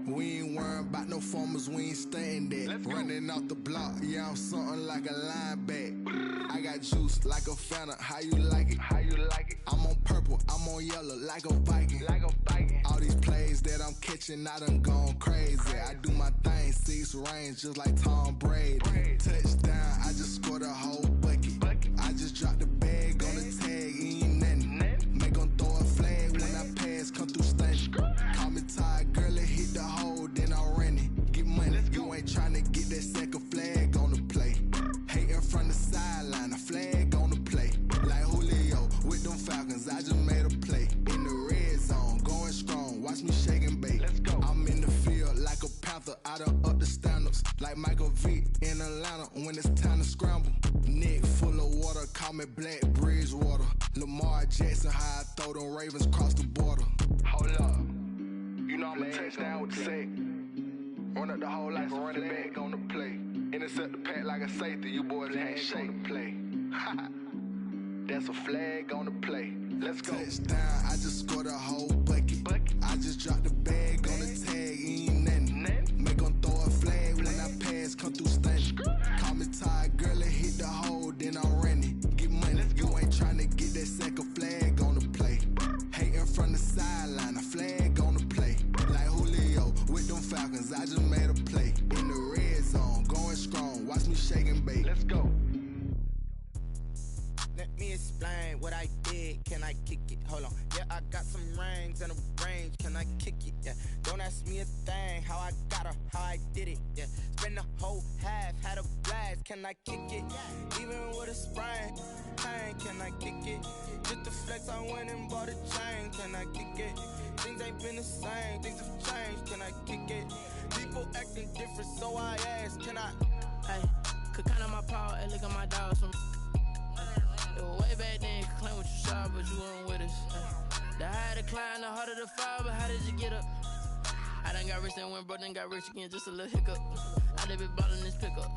We ain't worrying about no formers, we ain't staying there. Running off the block, yeah, I'm something like a linebacker. I got juice like a Fanta, how you like it? How you like it? I'm on purple, I'm on yellow, like a Viking. Like a Viking. All these plays that I'm catching, I done gone crazy. I do my thing, 6 range, just like Tom Brady. Touchdown, I just scored a whole bucket. I just dropped the bag on the tag, ain't nothing. Make 'em throw a flag when I pass, come through stunning. Call me tired, girl, and hit the hole, then I'm running. Get money, you ain't tryna get that second flag on the play. Hating from the sideline, a flag on the play. Like Julio with them Falcons, I just made a play. In the red zone, going strong, watch me shake and bake. Let's go. I'm in the field like a Panther, I done up the standards. Like Michael Vick in Atlanta when it's time to scramble. Neck full of water, call me Black Bridgewater. Lamar Jackson, how I throw them Ravens cross the border. Hold up. You know I'm a touchdown with the sack. Run up the hole like a running back on the play. Intercept the pack like a safety. You boys handshake on the play. That's a flag on the play. Let's go. Touchdown, I just scored a whole bucket. I just dropped the bag on the tag, ain't nothing. Make 'em throw a flag when I pass, come through stunning. Call me tired, girl, and hit the hole, then I'm running. Get money, you ain't tryna get that second flag on the play. Hating from the sideline, a flag on the play. Like Julio with them Falcons, I just made a play. In the red zone, going strong, watch me shake and bake. Let's go. Let me explain what I did. Can I kick it? Hold on. Yeah, I got some rings and a range. Can I kick it? Yeah. Don't ask me a thing. How I got her, how I did it. Yeah. Spend the whole half, had a blast. Can I kick it? Even with a sprain. Pain, can I kick it? Just the flex, I went and bought a chain. Can I kick it? Things ain't been the same. Things have changed. Can I kick it? People acting different, so I ask. Can I? Hey, could count on my power and look at my dogs from. Way back then, you could claim what you saw, but you weren't with us. The higher the climb, the harder the fall, but how did you get up? I done got rich and went broke, then got rich again, just a little hiccup. I done been ballin' this pickup.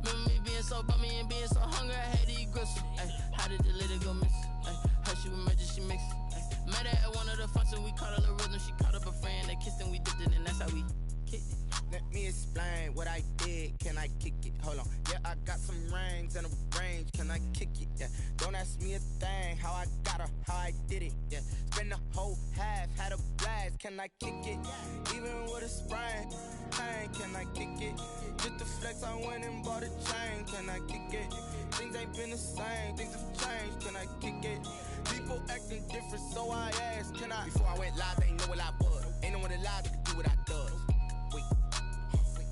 Remember me being so bummy and being so hungry, I had to eat gristle. Ay, how did the lady go miss? Ay, how she was magic, she mixed. Met her at one of the functions, we caught a little rhythm, she caught up a friend, they kissed and we dipped it, and that's how we kicked it. Let me explain what I did. Can I kick it? Hold on. Yeah, I got some rings and a range. Can I kick it? Yeah. Don't ask me a thing. How I got her, how I did it. Yeah. Spend the whole half, had a blast. Can I kick it? Even with a sprain. Pain, can I kick it? Just the flex, I went and bought a chain. Can I kick it? Things ain't been the same. Things have changed. Can I kick it? People acting different, so I asked. Can I? Before I went live, they ain't know what I was. Ain't no one alive that could do what I does.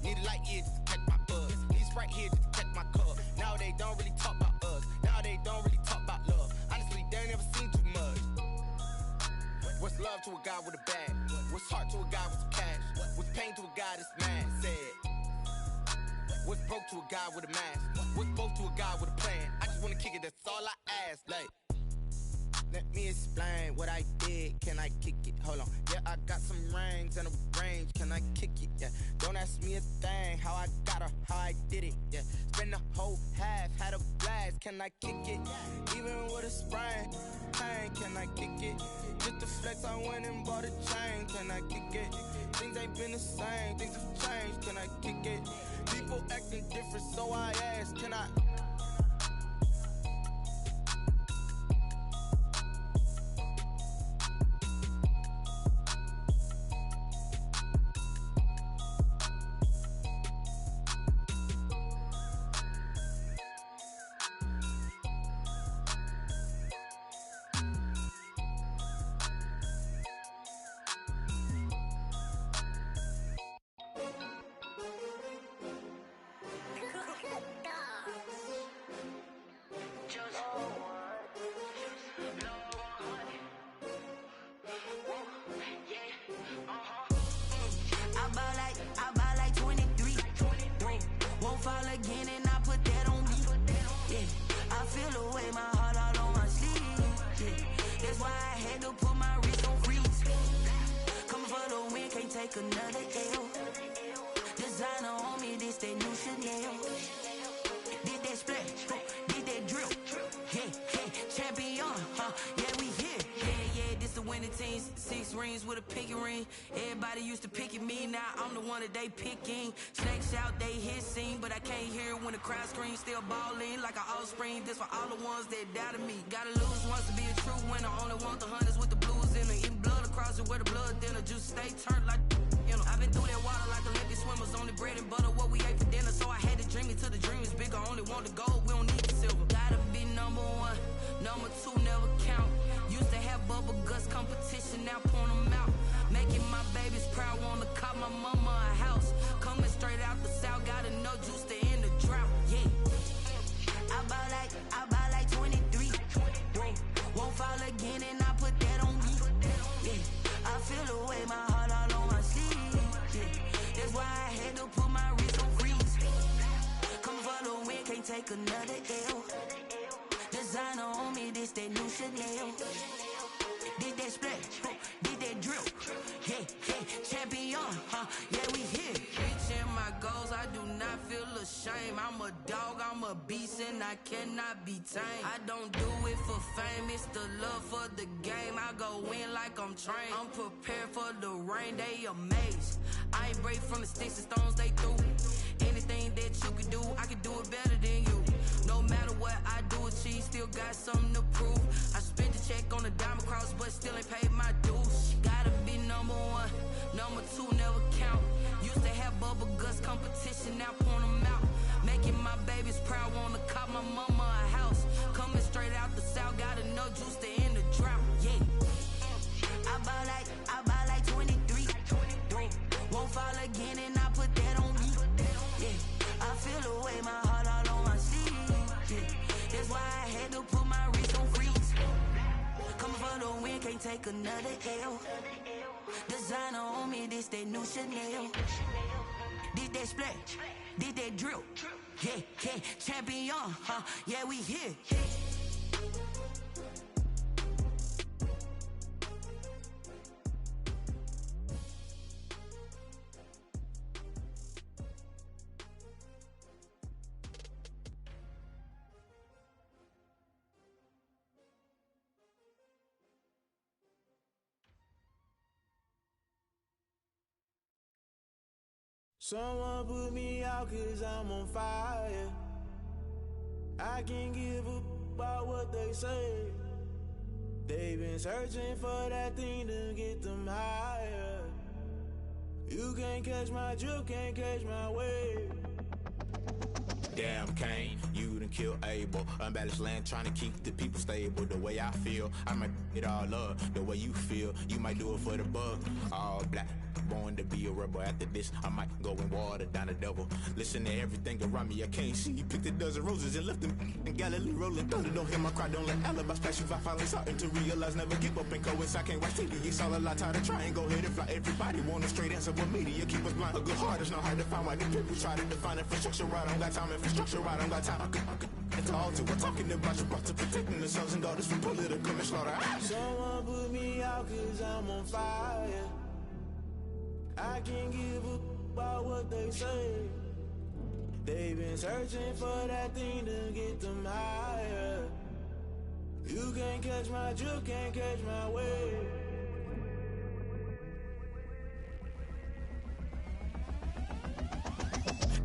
Need a light here just to catch my buzz. Need Sprite here just to catch my cup. Now they don't really talk about us. Now they don't really talk about love. Honestly, they ain't never seen too much. What's love to a guy with a bag? What's heart to a guy with some cash? What's pain to a guy that's mad? Said. What's broke to a guy with a mask? What's both to a guy with a plan? I just wanna kick it, that's all I ask. Like. Let me explain what I did. Can I kick it? Hold on. Yeah, I got some rings and a range. Can I kick it? Yeah. Don't ask me a thing. How I got her, how I did it. Yeah. Spend the whole half, had a blast. Can I kick it? Even with a sprain. Pain, can I kick it? Just the flex, I went and bought a chain. Can I kick it? Things ain't been the same. Things have changed. Can I kick it? People acting different, so I ask. Can I? away my heart all on my sleeve. Yeah. That's why I had to put my wrist on freeze. Coming for the win, can't take another L. Designer on me, this that new Chanel. Did that splash, did that drill. Yeah, champion, yeah, we here. Yeah, this the winning team. 6 rings with a pinky ring. Everybody used to pick at me, now I'm the one that they picking. Snakes out, they hit scene, but I can't hear it when the crowd screams. Still balling like an offspring. This for all the ones that doubted me. Gotta lose once to be a true winner. Only want the hunters with the blues in it. Eating blood across it where the blood dinner. Juice stay turned like, you know. I've been through that water like Olympic swimmers. Only bread and butter, what we ate for dinner. So I had to dream it till the dream is bigger. Only want the gold, we don't need the silver. Gotta be number 1, number 2 never count. Used to have bubble guts competition, now point them out. Making my babies proud, wanna cop my mama a house. Coming straight out the south, gotta know juice to end the drought. Yeah, I buy like 23. Won't fall again and I put that on me. Yeah, I feel the way my heart all on my sleeve. Yeah, that's why I had to put my wrist on freeze. Come for the win, can't take another L. Designer on me, this that new Chanel. Did that splash, did that drill. Yeah, champion, yeah, we here. Reaching my goals, I do not feel ashamed. I'm a dog, I'm a beast, and I cannot be tamed. I don't do it for fame, it's the love for the game. I go in like I'm trained. I'm prepared for the rain, they amazed. I ain't break from the sticks and stones they threw. Anything that you can do, I can do it better than you. No matter what I do, achieve, still got something to prove. I spent the check on the diamond cross, but still ain't paid my dues. Gotta be number 1, number 2 never count. Used to have bubble guts competition, now point them out. Making my babies proud, wanna cop my mama a house. Coming straight out the south, gotta know juice to end the drought. Yeah, I buy like 23. Won't fall again and I put that on me. Yeah, I feel the way my heart all on my sleeve. Yeah, that's why I had to put my wrist on freeze. Coming for the win, can't take another L. Designer on me, this that new Chanel. Did that splash, did that drill. Yeah, champion, yeah, we here. Someone put me out 'cause I'm on fire. I can't give up about what they say. They've been searching for that thing to get them higher. You can't catch my drift, can't catch my wave. Damn Kane, you done killed Abel. Unbalanced land trying to keep the people stable. The way I feel, I might it all up. The way you feel, you might do it for the bug. All black, born to be a rebel. After this, I might go and water down the devil. Listen to everything around me, I can't see. Picked a dozen roses and left them in Galilee rolling thunder. Don't hear my cry, don't let alibis pass you. I finally starting to realize, never give up and coincide. I can't watch TV, it's all a lot. Tired of trying, go ahead and fly. Everybody want a straight answer, but media keep us blind. A good heart is not hard to find. Why the people try to define infrastructure right? I don't got time, infrastructure right, I don't got time. I could talk to. We're talking about your to protecting the sons and daughters from political manslaughter. Someone put me out 'cause I'm on fire. I can't give up about what they say. They've been searching for that thing to get them higher. You can't catch my drift, can't catch my wave.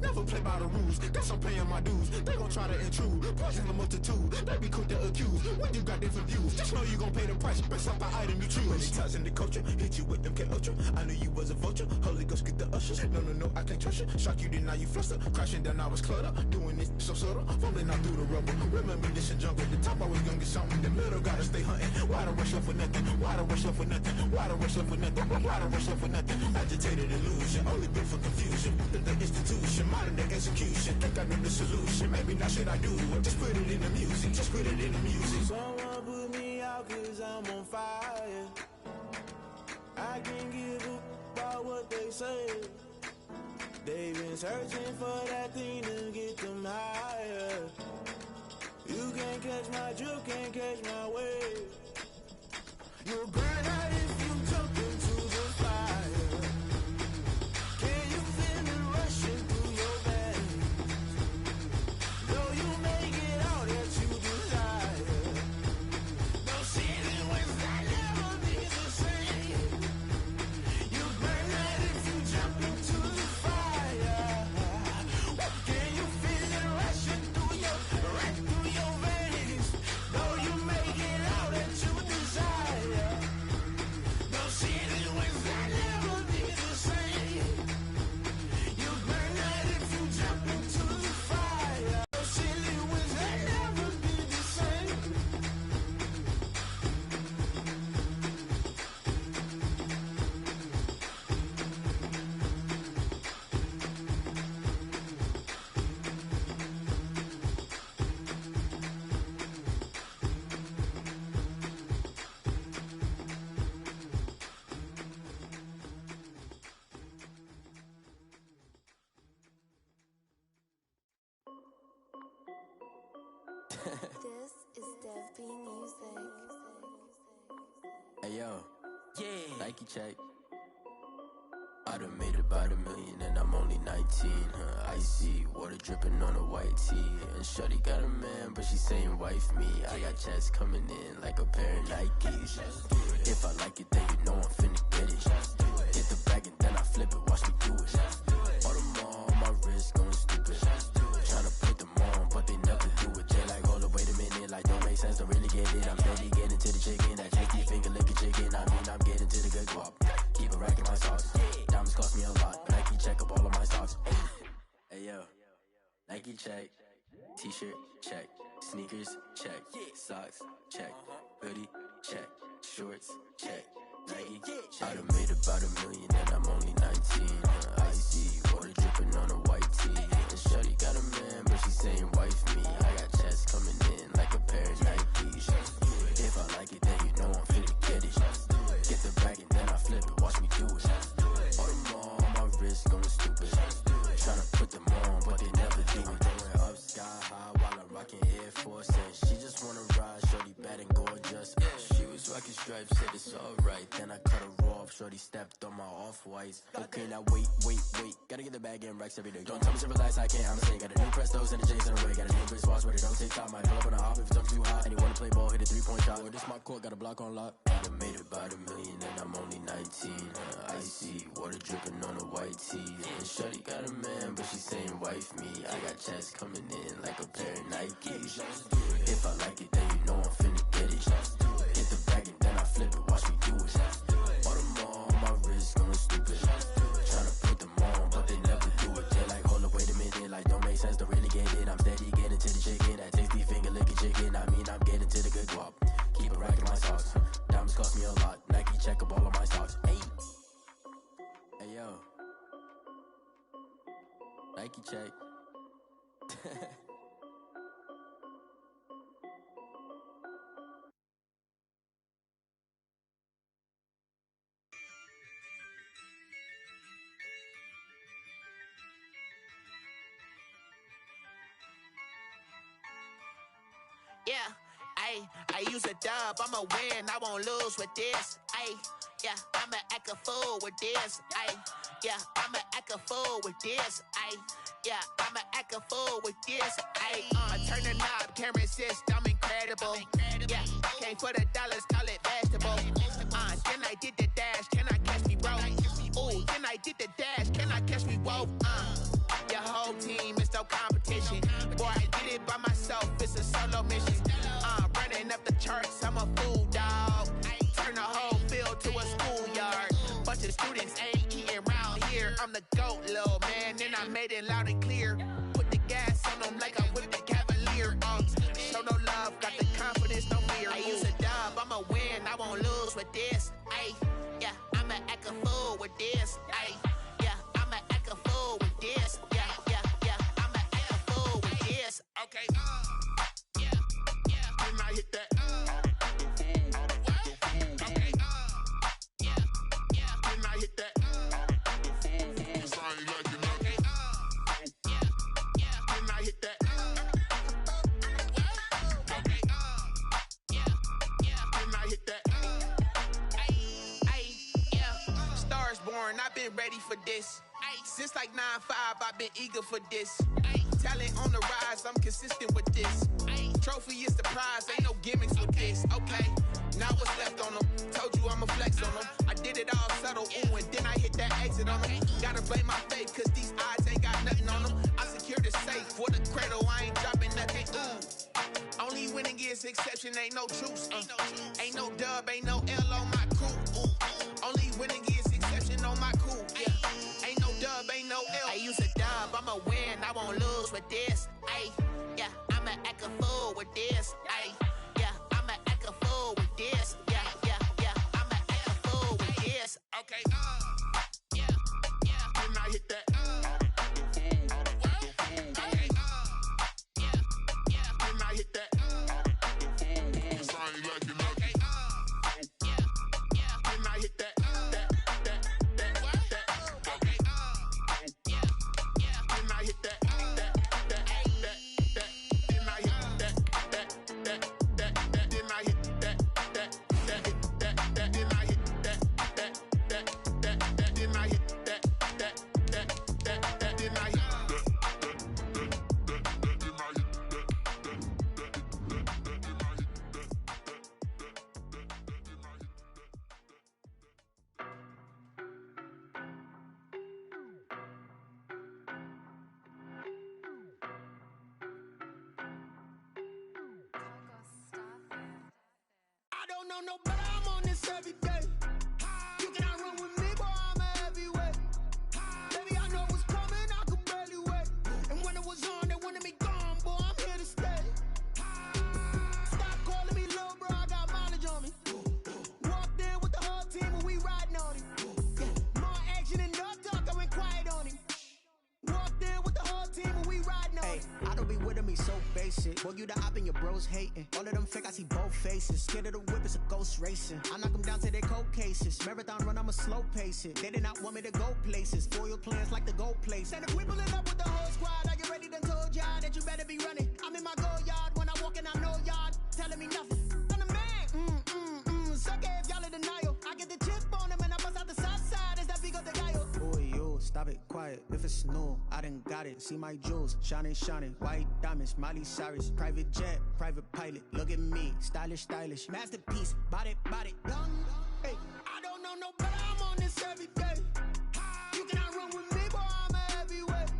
Never play by the rules, guess I'm paying my dues. They gon' try to intrude, poison the multitude. They be quick to accuse, when you got different views. Just know you gon' pay the price, based off the item you choose. Many times in the culture, hit you with them K-Ultra. I knew you was a vulture, Holy Ghost get the ushers. No, I can't trust you. Shock you, then now you fluster. Crashing down, I was cluttered. Doing this so subtle, fumbling out through the rubble. Remember this in jungle, the top always gonna get something. In the middle, gotta stay hunting. Why the rush left for nothing? Why the rush left for nothing? Why the rush left for nothing? Why the rush left for nothing? Agitated illusion, only built for confusion. The institution, modern day execution. Think I know the solution. Maybe not should I do it? Just put it in the music. Just put it in the music. Someone put me out 'cause I'm on fire. I can't give up about what they say. They've been searching for that thing to get them higher. You can't catch my drift, can't catch my wave. You'll burn out if you jump into the fire. Can you feel it rushing through your veins? Though you make it all that you desire. Those ceiling winds that never be the same. You burn out if you jump into the fire. Can you feel it rushing through your veins? Though you make it all that you desire. Those ceiling winds that never be the same. You burn out if you jump into the fire. Those ceiling winds that never be the same. This is Dev B Music. Hey yo, Nike check. I done made about $1 million and I'm only 19. Icy water dripping on a white tee. And shorty got a man, but she saying wife me. I got checks coming in like a pair of Nikes. If I like it, then you know I'm finna get it. Hit the bag and then I flip it, watch me do it. All them on my wrist going stupid. Tryna put them on, but they never do it. They like, hold up, wait a minute, like don't make sense, don't really get it. I'm steady getting to the chicken, that tasty finger licking chicken. I mean, I'm getting to the good guap. Keep a rack in my socks. Diamonds cost me a lot, but Nike check up all of my stocks. Hey yo, Nike check. T-shirt check. Sneakers check. Socks check. Hoodie check. Shorts check. Nike. I done made about $1 million and I'm only 19. Icy water dripping on a white tee. And shorty got a man, but she saying wife me. I got checks coming in like a pair of Nikes. If I like it, then you know I'm finna get it. Get the bag and then I flip it, watch me do it. All them on my wrist going stupid. Tryna put them on, but they never do it. Going up sky high while I'm rocking Air Force. And she just wanna ride, shorty bad and gorgeous. She was rocking stripes, said it's alright. Then I cut her off, shorty stepped on my off-whites. Okay, now wait. Gotta get the bag and racks every day. Don't tell me to relax, I can't, I'm saying. Got a new Prestos and the J's in the way. Got a new Chris Watch, but it don't take time. Might pull up on a hop if it's up too hot. And you wanna play ball, hit a 3-point shot. Or this my court, got a block on lock. I done made about $1 million and I'm only 19. Icy water dripping on a white tee. And shorty got a man, but she saying wife me. I got checks coming in like a pair of Nikes. If I like it, then you know I'm finna get it. Hit the bag and then I flip it, watch me do it. All them on my wrist going stupid. Tryna put them on, but they never do it. They like, hold up, wait a minute, like don't make sense, don't really get it. I'm steady getting to the chicken, that tasty finger licking chicken. I mean, I'm getting to the good guap. Keep a rack in my socks. Diamonds cost me a lot. Nike check up all of my stocks. Hey yo, Nike check. Yeah, I use a dub, I'ma win, I won't lose with this. Yeah, I'ma act a fool with this. Yeah, I'ma act a fool with this. Yeah, I'ma act a fool with this. I turn the knob, camera assist, I'm incredible. Yeah, came for the dollars, call it vegetable. Then I did the dash, can I catch me, bro? Ooh, then I did the dash, can I catch me, whoa? Your whole team is no competition. Boy, I did it by myself, it's a solo mission. Running up the charts, I'm a fool, dog. Turn the whole field to a schoolyard. Bunch of students ain't eating round here. I'm the GOAT, little man, and I made it loud and clear. Put the gas on them like I'm with the Cavalier. Show no love, got the confidence, no fear. I use a dub, I'ma win, I won't lose with this. Yeah, I'ma act a fool with this. Yeah, I'ma act a fool with this. Yeah, I'ma act a fool with this. Okay, Then I hit that. Okay, Then I hit that. Sound like you know. Then I hit that. born, I've been ready for this. Since like 9-5, I've been eager for this. Talent on the rise, I'm consistent with this. Trophy is the prize, ain't no gimmicks with this. Okay, now what's left on them? Told you I'ma flex on them. I did it all subtle, ooh, and then I hit that exit on them. Gotta blame my faith, cause these odds ain't got nothing on them. I secured the safe for the cradle, I ain't dropping nothing, ooh. Only winning is exception, ain't no truce. Ain't no dub, ain't no L on my crew. Only winning is exception on my crew. Yeah. Ain't no dub, ain't no L. I use a dub, I'ma win, I won't lose with this. Ay, yeah, I'ma act a fool with this. Ay, yeah, I'ma act a fool with this. Yeah, yeah, yeah, I'ma act a fool with this. Okay, yeah, yeah. When I hit that, okay, yeah, yeah. When I hit that. No, but I'm on this every day. You cannot run with me, boy, I'm a heavyweight. Baby, I know what's coming, I could barely wait. And when it was on, they wanted me gone, boy, I'm here to stay. Stop calling me little bro, I got mileage on me. Walked in with the whole team and we riding on him. More action and no talk, I went quiet on him. Walked in with the whole team and we riding on him. I don't be with him, he's so basic. Boy, you the op and your bros hating. All of them fake, I see both faces. Scared of the whip, it's a ghost racing. I knock them down to their cold cases. Marathon run, I'ma slow pace it. They did not want me to go places. Foil plans like the gold place. And if we pulling up with the whole squad, are you ready? Done told y'all that you better be running. I'm in my go yard when I walk in, I know y'all telling me nothing. I'm the man. Suck it if y'all in denial. I get the chip on them and I bust out the south side. Is that big of the guy? Boy, yo, stop it, quiet. If it's new, I done got it. See my jewels, shining, shining. White diamonds, Miley Cyrus. Private jet, private pilot. Look at me, stylish, stylish. Masterpiece, body, young. Hey, I don't know no better, I'm on this every day. You cannot run with me, boy, I'm a heavyweight.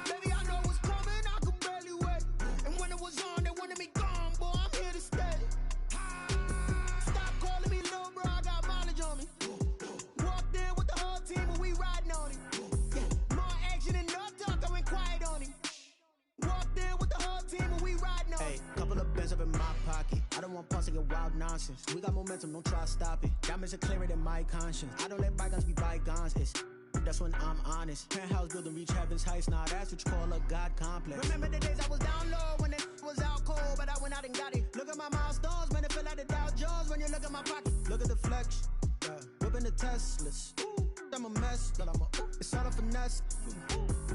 Baby, I know what's coming, I could barely wait. And when it was on, they wanted me gone, boy, I'm here to stay. Stop calling me little bro, I got mileage on me. Walked in with the whole team and we riding on him. More action and no talk, I went quiet on him. Walked in with the whole team and we riding on him. Hey, couple of bands up in my pocket. I don't want pulse your wild nonsense. We got momentum, don't try to stop it. Diamonds are clearer than my conscience. I don't let bygones be bygones. It's that's when I'm honest. Penthouse building reach heaven's heights. Nah, that's what you call a God complex. Remember the days I was down low when it was out cold, but I went out and got it. Look at my milestones, man, it feel like the Dow Jones when you look at my pocket. Look at the flex, yeah. Whipping the Teslas. I'm a mess, but it's all a finesse.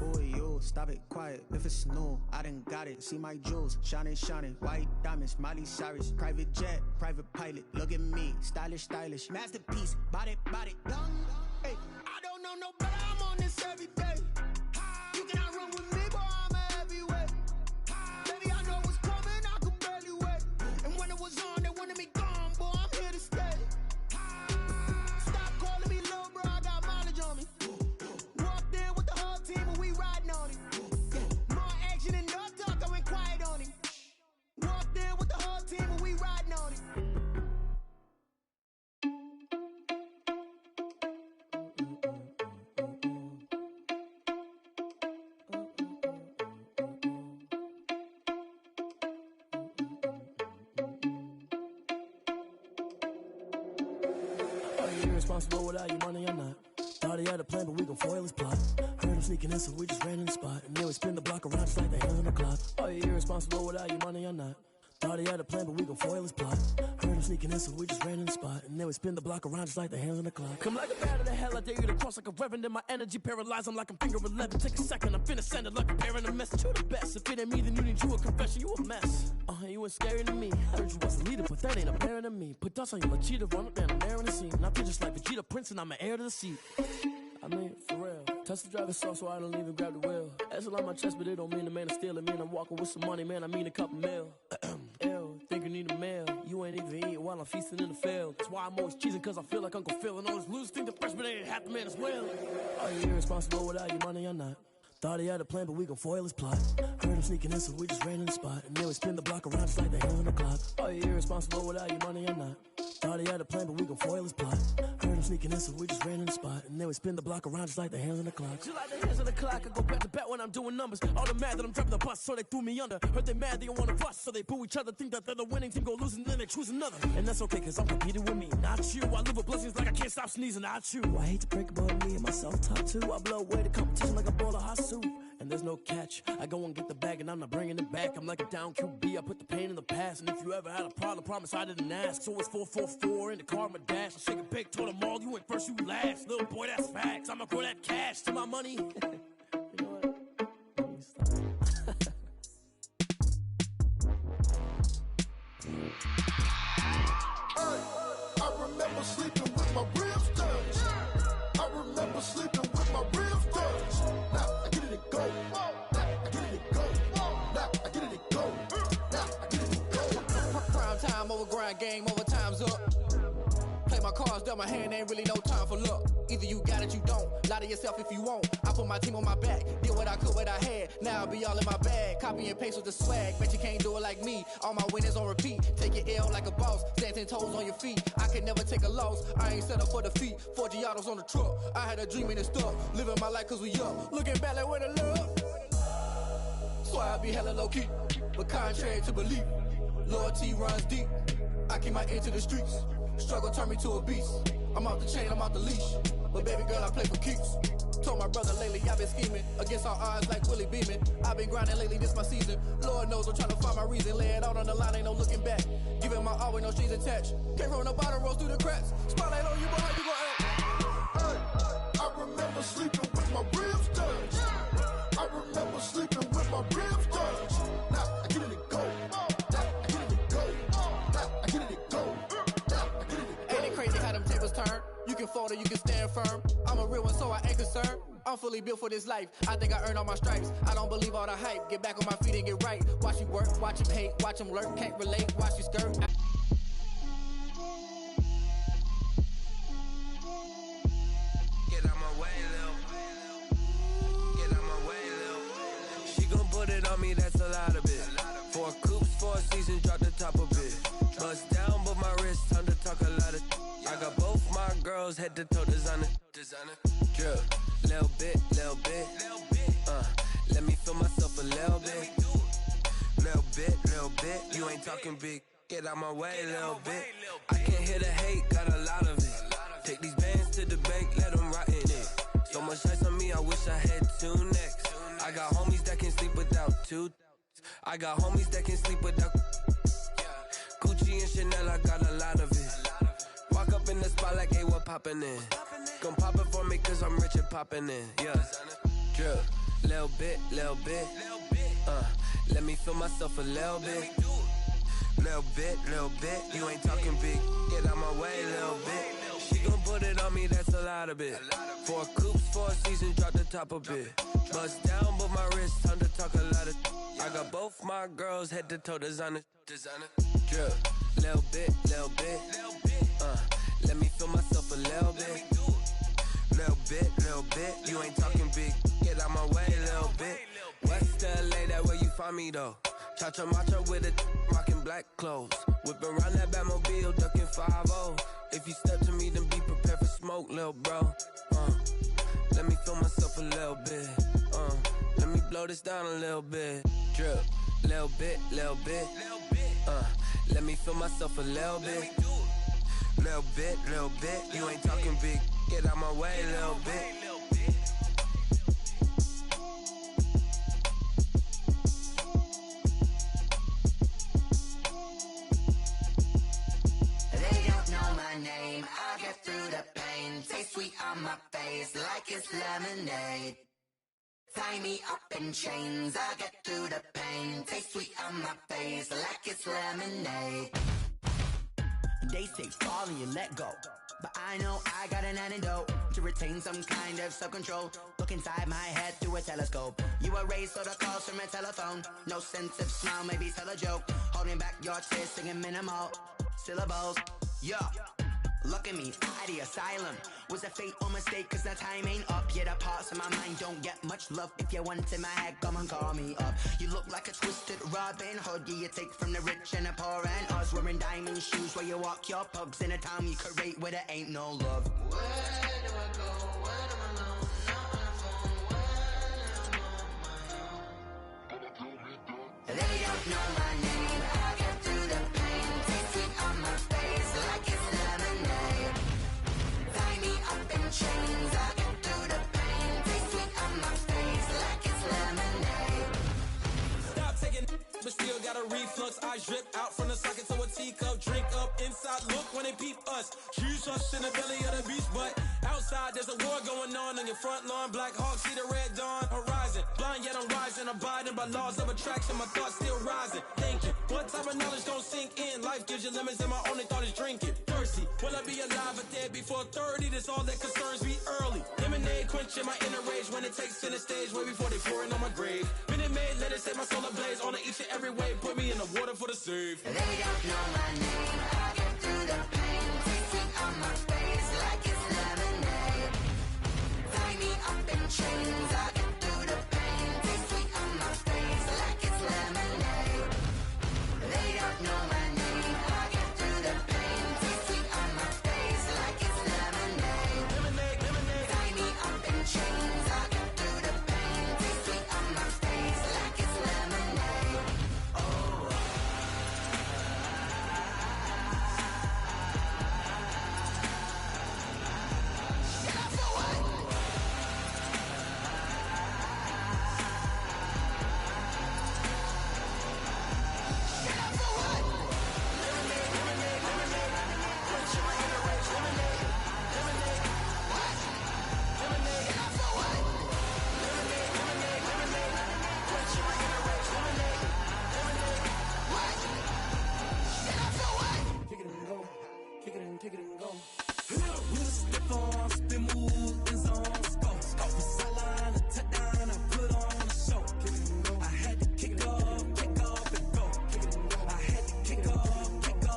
Boy, yo, stop it, quiet. If it's new, I done got it. See my jewels, shining, shining. White diamonds, Miley Cyrus. Private jet, private pilot. Look at me, stylish, stylish. Masterpiece, body, young. Hey, I don't know no better, I'm on this every day. You cannot run with me, boy, I'm a heavyweight. Baby, I know what's coming, I could barely wait. And when it was on, they wanted me gone, boy, I'm here to stay. Stop calling me little bro, I got mileage on me. Walked in with the whole team and we riding on him. More action and no talk, I went quiet on him. Walked in with the whole team and we riding on him. Irresponsible without your money or not. Thought he had a plan, but we gon' foil his plot. Heard him sneaking in, so we just ran in the spot. And then we spin the block around just like the hands on the clock. Are you irresponsible without your money or not? Thought he had a plan, but we gon' foil his plot. Heard him sneaking in, so we just ran in the spot. And then we spin the block around just like the hands on the clock. Come like a bat of the hell, I dare you to cross like a reverend. In my energy paralyzed, I'm like I'm finger 11. Take a second, I'm finna send it like a parent a message. You the best, if it ain't me, then you need you a confession. You a mess. You ain't scary to me. I heard you was a leader, but that ain't apparent to me. Put dust on you like cheetah, run up down there in the scene. I feel just like Vegeta Prince, and I'm an heir to the seat. I mean, for real. Touch the driver's soft, so I don't even grab the wheel. That's on my chest, but it don't mean the man is stealing. Man, I'm walking with some money, man, I mean a couple mil. Ew, think you need a meal. You ain't even eating while I'm feasting in the field. That's why I'm always cheesing, cause I feel like Uncle Phil. And all those losers think the freshman ain't half the man as well. Are you irresponsible without your money or not? Thought he had a plan, but we gon' foil his plot. Heard him sneaking in, so we just ran in the spot. And then we spin the block around just like the hands on the clock. Are you irresponsible without your money or not? Thought he had a plan, but we gon' foil his plot. Heard him sneaking in, so we just ran in the spot. And then we spin the block around just like the hands on the clock. Just like the hands on the clock, I go back to back when I'm doing numbers. All the mad that I'm driving the bus, so they threw me under. Heard they mad, they don't wanna bust, so they boo each other. Think that they're the winning team, go losing, then they choose another. And that's okay, cause I'm competing with me, not you. I live with blessings like I can't stop sneezing, not you. I hate to break about me and my self-talk too. I blow away the competition like a bowl of hot soup. And there's no catch. I go and get the bag and I'm not bringing it back. I'm like a down QB, I put the pain in the past. And if you ever had a problem, promise I didn't ask. So it's 444 in the car, my dash. I shake a big, told them all, you ain't first, you last. Little boy, that's facts. I'ma grow that cash to my money. You know what? I remember sleeping with my ribs touched. I remember sleeping with my ribs touched. Now I get it and go. Now I get it and go. Now I get it and go. Now I get it and go. Prime time over grind game, over time's up. Play my cards, dealt my hand, ain't really no time for luck. Either you got it, you don't. Lie to yourself if you won't. I put my team on my back, did what I could, what I had. Now I'll be all in my bag. Copy and paste with the swag. Bet you can't do it like me. All my winners on repeat. Take your L like a boss. Stand 10 toes on your feet. I can never take a loss. I ain't set up for defeat. 4 Giottos on the truck. I had a dream and it stuck. Living my life cause we up. Looking back like where the love. So I be hella low key. But contrary to belief, loyalty runs deep. I keep my ear to the streets. Struggle turned me to a beast. I'm off the chain, I'm off the leash. But baby girl, I play for keeps. Told my brother lately, I've been scheming. Against all odds like Willie Beeman. I've been grinding lately, this my season. Lord knows I'm trying to find my reason. Lay it out on the line, ain't no looking back. Giving my all with no strings attached. Came from the bottom, rose through the cracks. Spotlight on you, boy, how you gon' act? I remember sleeping with my ribs touched. I remember sleeping with my ribs touched. Now I get it and go. Now I get it and go. Now I get it and go. Now I get it and go. Ain't it crazy how them tables turn? You can fold or you can stand firm. I'm a real one, so I ain't concerned. I'm fully built for this life. I think I earned all my stripes. I don't believe all the hype. Get back on my feet and get right. Watch you work, watch him hate, watch him lurk. Can't relate, watch you skirt. Get out my way, Lil. Get out my way, Lil. She gon' put it on me, that's a lot of it. 4 coops, 4 seasons, drop the top of it. Bust down, but my wrist, time to talk a lot of. I got both my girls, head to toe designer. Drip, little bit. Let me feel myself a little bit. Little bit. You ain't talking big. Get out my way, little bit. I can't hear the hate, got a lot of it. Take these bands to the bank, let them rot in it. So much ice on me, I wish I had 2 necks. I got homies that can sleep without 2. I got homies that can sleep without Gucci and Chanel, I got a lot of it. Walk up in the spot like, hey, what poppin' in? Gon' pop it for me cause I'm rich and poppin' in, yeah. Drip, little bit. Let me feel myself a little bit. Little bit. You ain't talking big. Get out my way, little bit. She gon' put it on me, that's a lot of it. 4 coops, 4 seasons, drop the top a bit. Bust down, but my wrist, time to talk a lot of. I got both my girls, head to toe designer. Drip, little bit. Let me feel myself a little bit. Little bit. You ain't talking big. Get out my way, little bit. West LA, that where you find me though. Cha-cha matcha with a rockin' black clothes. Whippin' around that Batmobile, duckin' 5-0. If you step to me, then be prepared for smoke, lil' bro. Let me feel myself a little bit. Let me blow this down a little bit. Drip, little bit. Let me feel myself a little bit. Little bit. You ain't talking big. Get out my way, little bit. pain. Taste sweet on my face like it's lemonade. Tie me up in chains, I get through the pain. Taste sweet on my face like it's lemonade. They say fall and you let go, but I know I got an antidote to retain some kind of self-control. Look inside my head through a telescope. You erase all the calls from a telephone. No sense of smile, maybe tell a joke. Holding back your tears, singing minimal syllables. Yeah, look at me, out the asylum. Was a fate or mistake, cause the time ain't up. Yet the parts of my mind don't get much love. If you want in my head, come and call me up. You look like a twisted Robin Hood. Yeah, you take from the rich and the poor and us. Wearing diamond shoes where you walk your pugs. In a town you create where there ain't no love. Where do I go? When I'm alone? Not on the phone. When I'm on my own. They don't know my name. I get through the pain. Taste sweet on my face like it's lemonade. Tie me up in chains. I get through the pain. Taste sweet on my face like it's lemonade. Stop taking but still got a reflux. I drip out from the socket to a teacup. Drink up inside, look when they peep us. Shoes us in the belly of the beast, but outside there's a war going on your front lawn. Black Hawk, see the red dawn horizon. Blind yet I'm rising, abiding by laws of attraction. My thoughts still rising, thinking what type of knowledge gon' sink in? Life gives you lemons and my only thought is drinking. Thirsty, will I be alive or dead before 30? That's all that concerns me early. Lemonade quenching my inner rage when it takes center stage way before they pour it on my grave. Minute Maid, let it set my soul ablaze on each and every way. Put me in the water for the save. They don't know my name. I get through the pain. Taste sweet on my face like it's lemonade. Tie me up in chains. I get through the pain. Taste sweet on my face like it's lemonade. They don't know my name. I get through the pain. Taste sweet on my face like it's lemonade. Tie me up in chains. I get through the pain. Taste sweet on my face like it's lemonade. Oh. Kick it and go. With a stiff arm, spin move, in zone, scope. Off the sideline, a touchdown, I put on a show. Kick it and go. I had to kick off and go. Kick it and go. I had to kick off and go.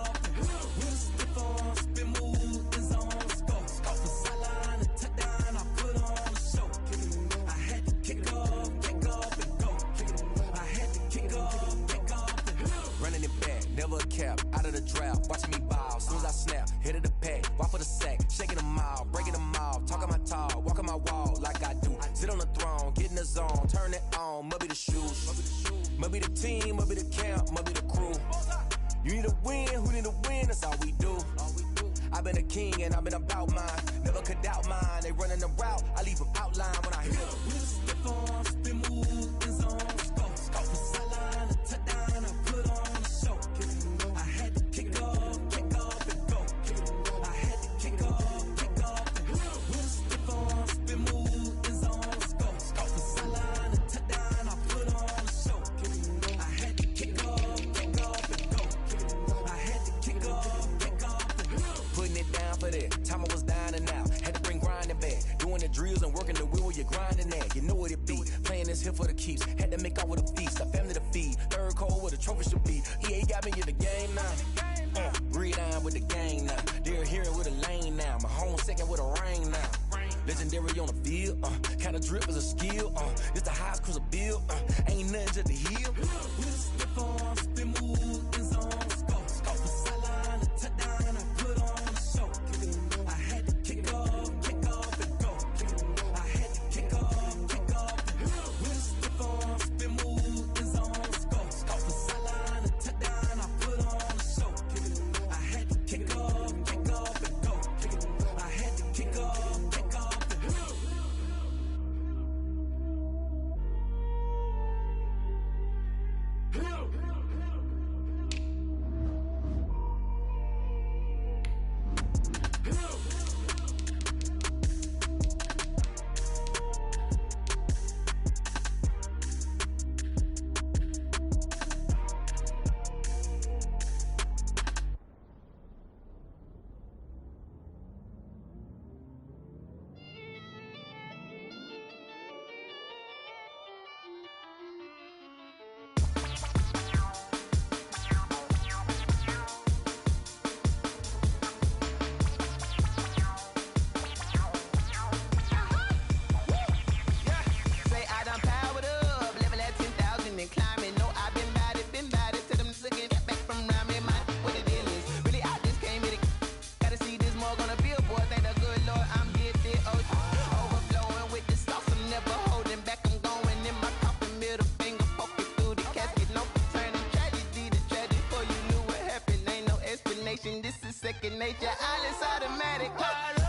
With a stiff arm, spin move, in zone, scope. Off the sideline, a touchdown, I put on a show. Kick it and go. I had to kick off and go. Kick it and go. I had to kick off and go. Running it back, never a cap, out of the drought, watching me ball. Soon as I snap, hit of the pack, walk for the sack, shaking them all, breaking them off, talking my talk, walking my wall like I do. Sit on the throne, get in the zone, turn it on, must be the shoes, must be the team, must be the camp, must be the crew. You need a win, who need a win, that's all we do. I've been a king and I've been about mine, never could doubt mine. They running the route, I leave them outline when I hit them. With a stiff arm, spin move, in zone, scope. Off the sideline, a touchdown, I put on a show. Kick it and go. I had to kick off and go. Kick it and go. I had to kick off and go. With a stiff arm, spin move, in zone, scope. Off the sideline, a touchdown, I put on a show. Kick it and go. I had to kick off and go. Kick it and go. I had to kick off and go. Putting it down for that, time I was down and out, had to bring grinding back, doing the drills and working the wheel where you're grinding at, you know what it be, playing this here for the keeps, had to make out with a feast, a family to feed, third cold where the trophy should be, EA got me in the game now, breathe on with the gang now, they're hearing with a lane now, my home second with a rain now, legendary on the field, kind of drip is a skill, it's the highest cruiser bill, ain't nothing just to heal. With a stiff arm, spin move, in zone, scope. Off the sideline, a touchdown, I put on a show. Kick it and go. I had to kick off and go. Kick it and go. I had to kick off and go. With a stiff arm, spin move, in zone, scope. Off the sideline, a touchdown, I put on a show. Kick it and go. I had to kick off and go. Kick it and go. I had to kick off and go. second nature. Alice automatic.